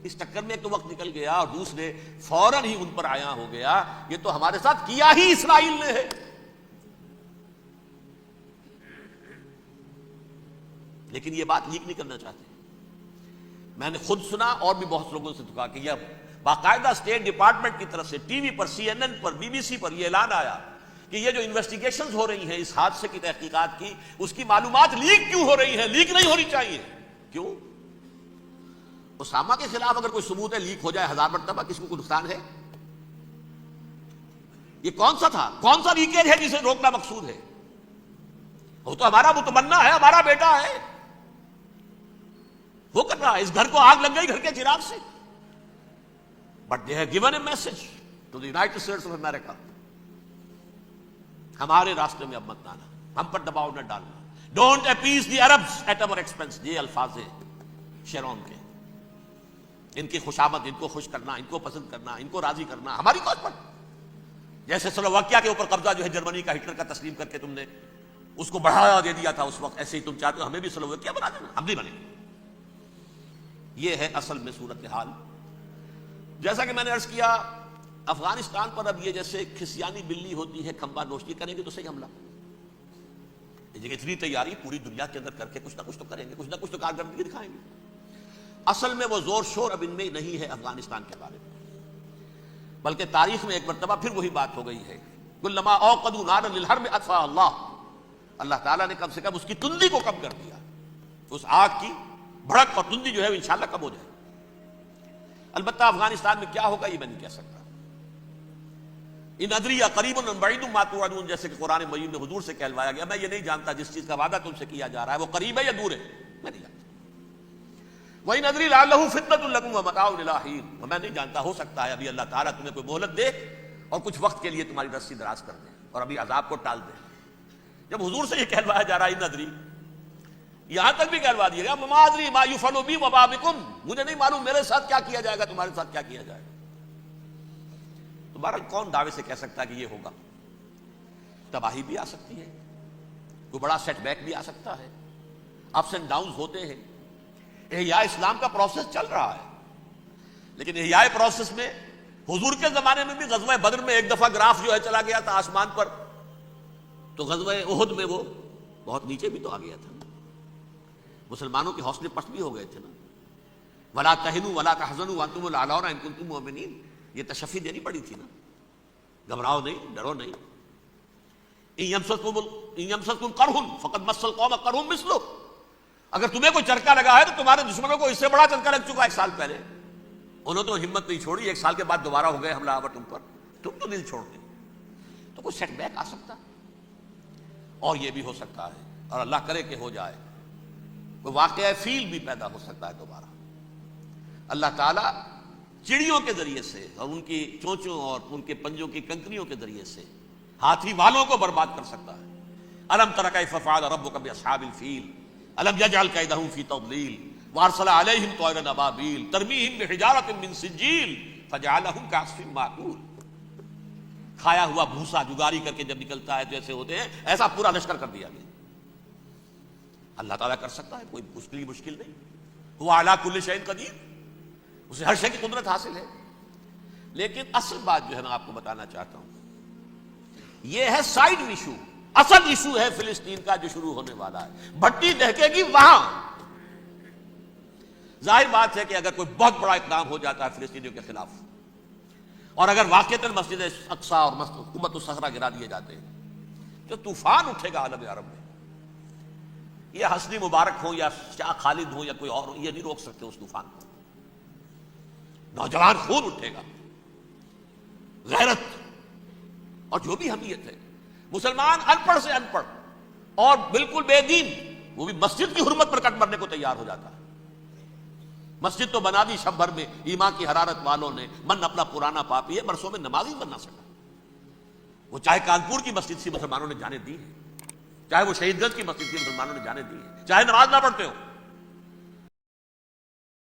اس چکر میں ایک تو وقت نکل گیا، اور دوسرے فوراً ہی ان پر آیا ہو گیا یہ تو ہمارے ساتھ کیا ہی اسرائیل نے ہے. لیکن یہ بات لیک نہیں کرنا چاہتے. میں نے خود سنا اور بھی بہت لوگوں سے کہا کہ یہ باقاعدہ اسٹیٹ ڈپارٹمنٹ کی طرف سے ٹی وی پر، CNN پر، BBC پر یہ اعلان آیا کہ یہ جو انویسٹیگیشنز ہو رہی ہیں اس حادثے کی تحقیقات کی، اس کی معلومات لیک کیوں ہو رہی ہیں؟ لیک نہیں ہونی چاہیے. کیوں؟ اسامہ کے خلاف اگر کوئی ثبوت ہے لیک ہو جائے 1000 مرتبہ، کسی کو نقصان ہے؟ یہ کون سا تھا، کون سا لیکیج ہے جسے روکنا مقصود ہے؟ وہ تو ہمارا متمنا ہے، ہمارا بیٹا ہے، وہ کر رہا ہے. اس گھر کو آگ لگ گئی گھر کے چراغ سے. But they have given a message to the United States of America, ہمارے راستے میں اب مت آنا، ہم پر دباؤ نہ ڈالنا. Don't appease the Arabs at our expense. یہ الفاظ ہیں شیرون کے. ان کی خوشامد، ان کو خوش کرنا، ان کو پسند کرنا، ان کو راضی کرنا ہماری کوشش پر. جیسے سلوواکیہ کے اوپر قبضہ جو ہے جرمنی کا ہٹلر کا تسلیم کر کے تم نے اس کو بڑھاوا دے دیا تھا اس وقت، ایسے ہی تم چاہتے ہو ہمیں بھی سلوواکیہ بنا دینا، ہم نہیں بنے گے۔ یہ ہے اصل میں صورتحال۔ جیسا کہ میں نے عرض کیا، افغانستان پر اب یہ جیسے کھسیانی بلی ہوتی ہے کھمبا نوشتی، کریں گے تو صحیح حملہ، اتنی تیاری پوری دنیا کے اندر کر کے کچھ نہ کچھ تو کریں گے، کچھ نہ کچھ تو کارکردگی دکھائیں گے۔ اصل میں وہ زور شور اب ان میں نہیں ہے افغانستان کے بارے میں، بلکہ تاریخ میں ایک مرتبہ پھر وہی بات ہو گئی ہے، کلما اوقدوا نارا للحرب اطفاها اللہ، اللہ تعالیٰ نے کم سے کم اس کی تندی کو کم کر دیا، اس آگ کی بھڑک اور تندی جو ہے انشاءاللہ کم ہو جائے۔ البتہ افغانستان میں کیا ہوگا یہ میں نہیں کہہ سکتا۔ ان ادری قریب ام بعید ما توعدون، جیسے کہ قرآن مجید میں حضور سے کہلوایا گیا، میں یہ نہیں جانتا جس چیز کا وعدہ تم سے کیا جا رہا ہے وہ قریب ہے یا دور ہے، میں نہیں جانتا۔ وَإِنْ أَدْرِي لَعَلَّهُ فِتْنَةٌ لَكُمْ وَمَتَاعٌ إِلَىٰ حِينٍ، میں نہیں جانتا، ہو سکتا ہے ابھی اللہ تعالیٰ تمہیں کوئی مہلت دے اور کچھ وقت کے لیے تمہاری رسی دراز کر دے اور ابھی عذاب کو ٹال دے۔ جب حضور سے یہ کہلوایا جا رہا ہے ان ادری، یہاں تک بھی کہلوا دیا گیا وَمَا أَدْرِي مَا يُفْعَلُ بِي وَمَا بِكُمْ، مجھے نہیں معلوم میرے ساتھ کیا کیا جائے گا، تمہارے ساتھ کیا کیا جائے گا۔ تو بہرحال کون دعوے سے کہہ سکتا ہے کہ یہ ہوگا؟ تباہی بھی آ سکتی ہے، کوئی بڑا سیٹ بیک بھی آ سکتا ہے، اپس اینڈ ڈاؤنز ہوتے ہیں۔ احیاء اسلام کا پروسیس چل رہا ہے، لیکن احیاء پروسیس میں حضور کے زمانے میں بھی غزوہ بدر میں ایک دفعہ گراف جو ہے چلا گیا تھا آسمان پر، تو غزوہ احد میں وہ بہت نیچے بھی تو آ گیا تھا، مسلمانوں کے حوصلے پست بھی ہو گئے تھے نا۔ ولا تہنوا ولا تحزنوا وانتم الاعلون ان کنتم مؤمنین، یہ تشفی دینی پڑی تھی نا، گھبراؤ نہیں، ڈرو نہیں۔ ان یمسسکم قرح فقد مس القوم قرح مثلہ، اگر تمہیں کوئی چرکا لگا ہے تو تمہارے دشمنوں کو اس سے بڑا چرکا لگ چکا 1 سال پہلے، انہوں تو ہمت نہیں چھوڑی، 1 سال کے بعد دوبارہ ہو گئے حملہ آور تم پر، تم تو دل چھوڑ گئے۔ تو کوئی سیٹ بیک آ سکتا اور یہ بھی ہو سکتا ہے، اور اللہ کرے کہ ہو جائے، کوئی واقعہ فیل بھی پیدا ہو سکتا ہے دوبارہ۔ اللہ تعالیٰ چڑیوں کے ذریعے سے اور ان کی چونچوں اور ان کے پنجوں کی کنکریوں کے ذریعے سے ہاتھی والوں کو برباد کر سکتا ہے۔ الم تر کیف فعل ربک باصحاب الفیل الم یجعل کیدہم فی تضلیل وارسل علیہم طیرا ابابیل ترمیہم بحجارۃ من سجیل فجعلہم کعصف مأکول۔ کھایا ہوا بھوسا جگاری کر کے جب نکلتا ہے تو ایسے ہوتے ہیں، ایسا پورا لشکر کر دیا گیا۔ اللہ تعالیٰ کر سکتا ہے، کوئی مشکل نہیں، هو علی کل شیء قدیر، اسے ہر شے کی قدرت حاصل ہے۔ لیکن اصل بات جو ہے میں آپ کو بتانا چاہتا ہوں، یہ ہے سائیڈ ایشو، اصل ایشو ہے فلسطین کا جو شروع ہونے والا ہے، بھٹی دہکے گی وہاں۔ ظاہر بات ہے کہ اگر کوئی بہت بڑا اقدام ہو جاتا ہے فلسطینیوں کے خلاف، اور اگر واقعتاً مسجد اقصی اور حکومت الصحرا گرا دیے جاتے ہیں، تو طوفان اٹھے گا عالم عرب میں۔ یہ حسنی مبارک ہو یا شاہ خالد ہو یا کوئی اور ہو، یہ نہیں روک سکتے اس طوفان کو۔ نوجوان خون اٹھے گا، غیرت اور جو بھی حمیت ہے۔ مسلمان ان پڑھ سے ان پڑھ اور بالکل بے دین، وہ بھی مسجد کی حرمت پر کٹ مرنے کو تیار ہو جاتا ہے۔ مسجد تو بنا دی شب بھر میں ایمان کی حرارت والوں نے، من اپنا پرانا پاپی ہے، برسوں میں نمازی بننا سکا۔ وہ چاہے کانپور کی مسجد سی مسلمانوں نے جانے دی ہے، چاہے وہ شہید گنج کی مسجد کی مسلمانوں نے جانے دی ہے، چاہے نماز نہ پڑھتے ہو،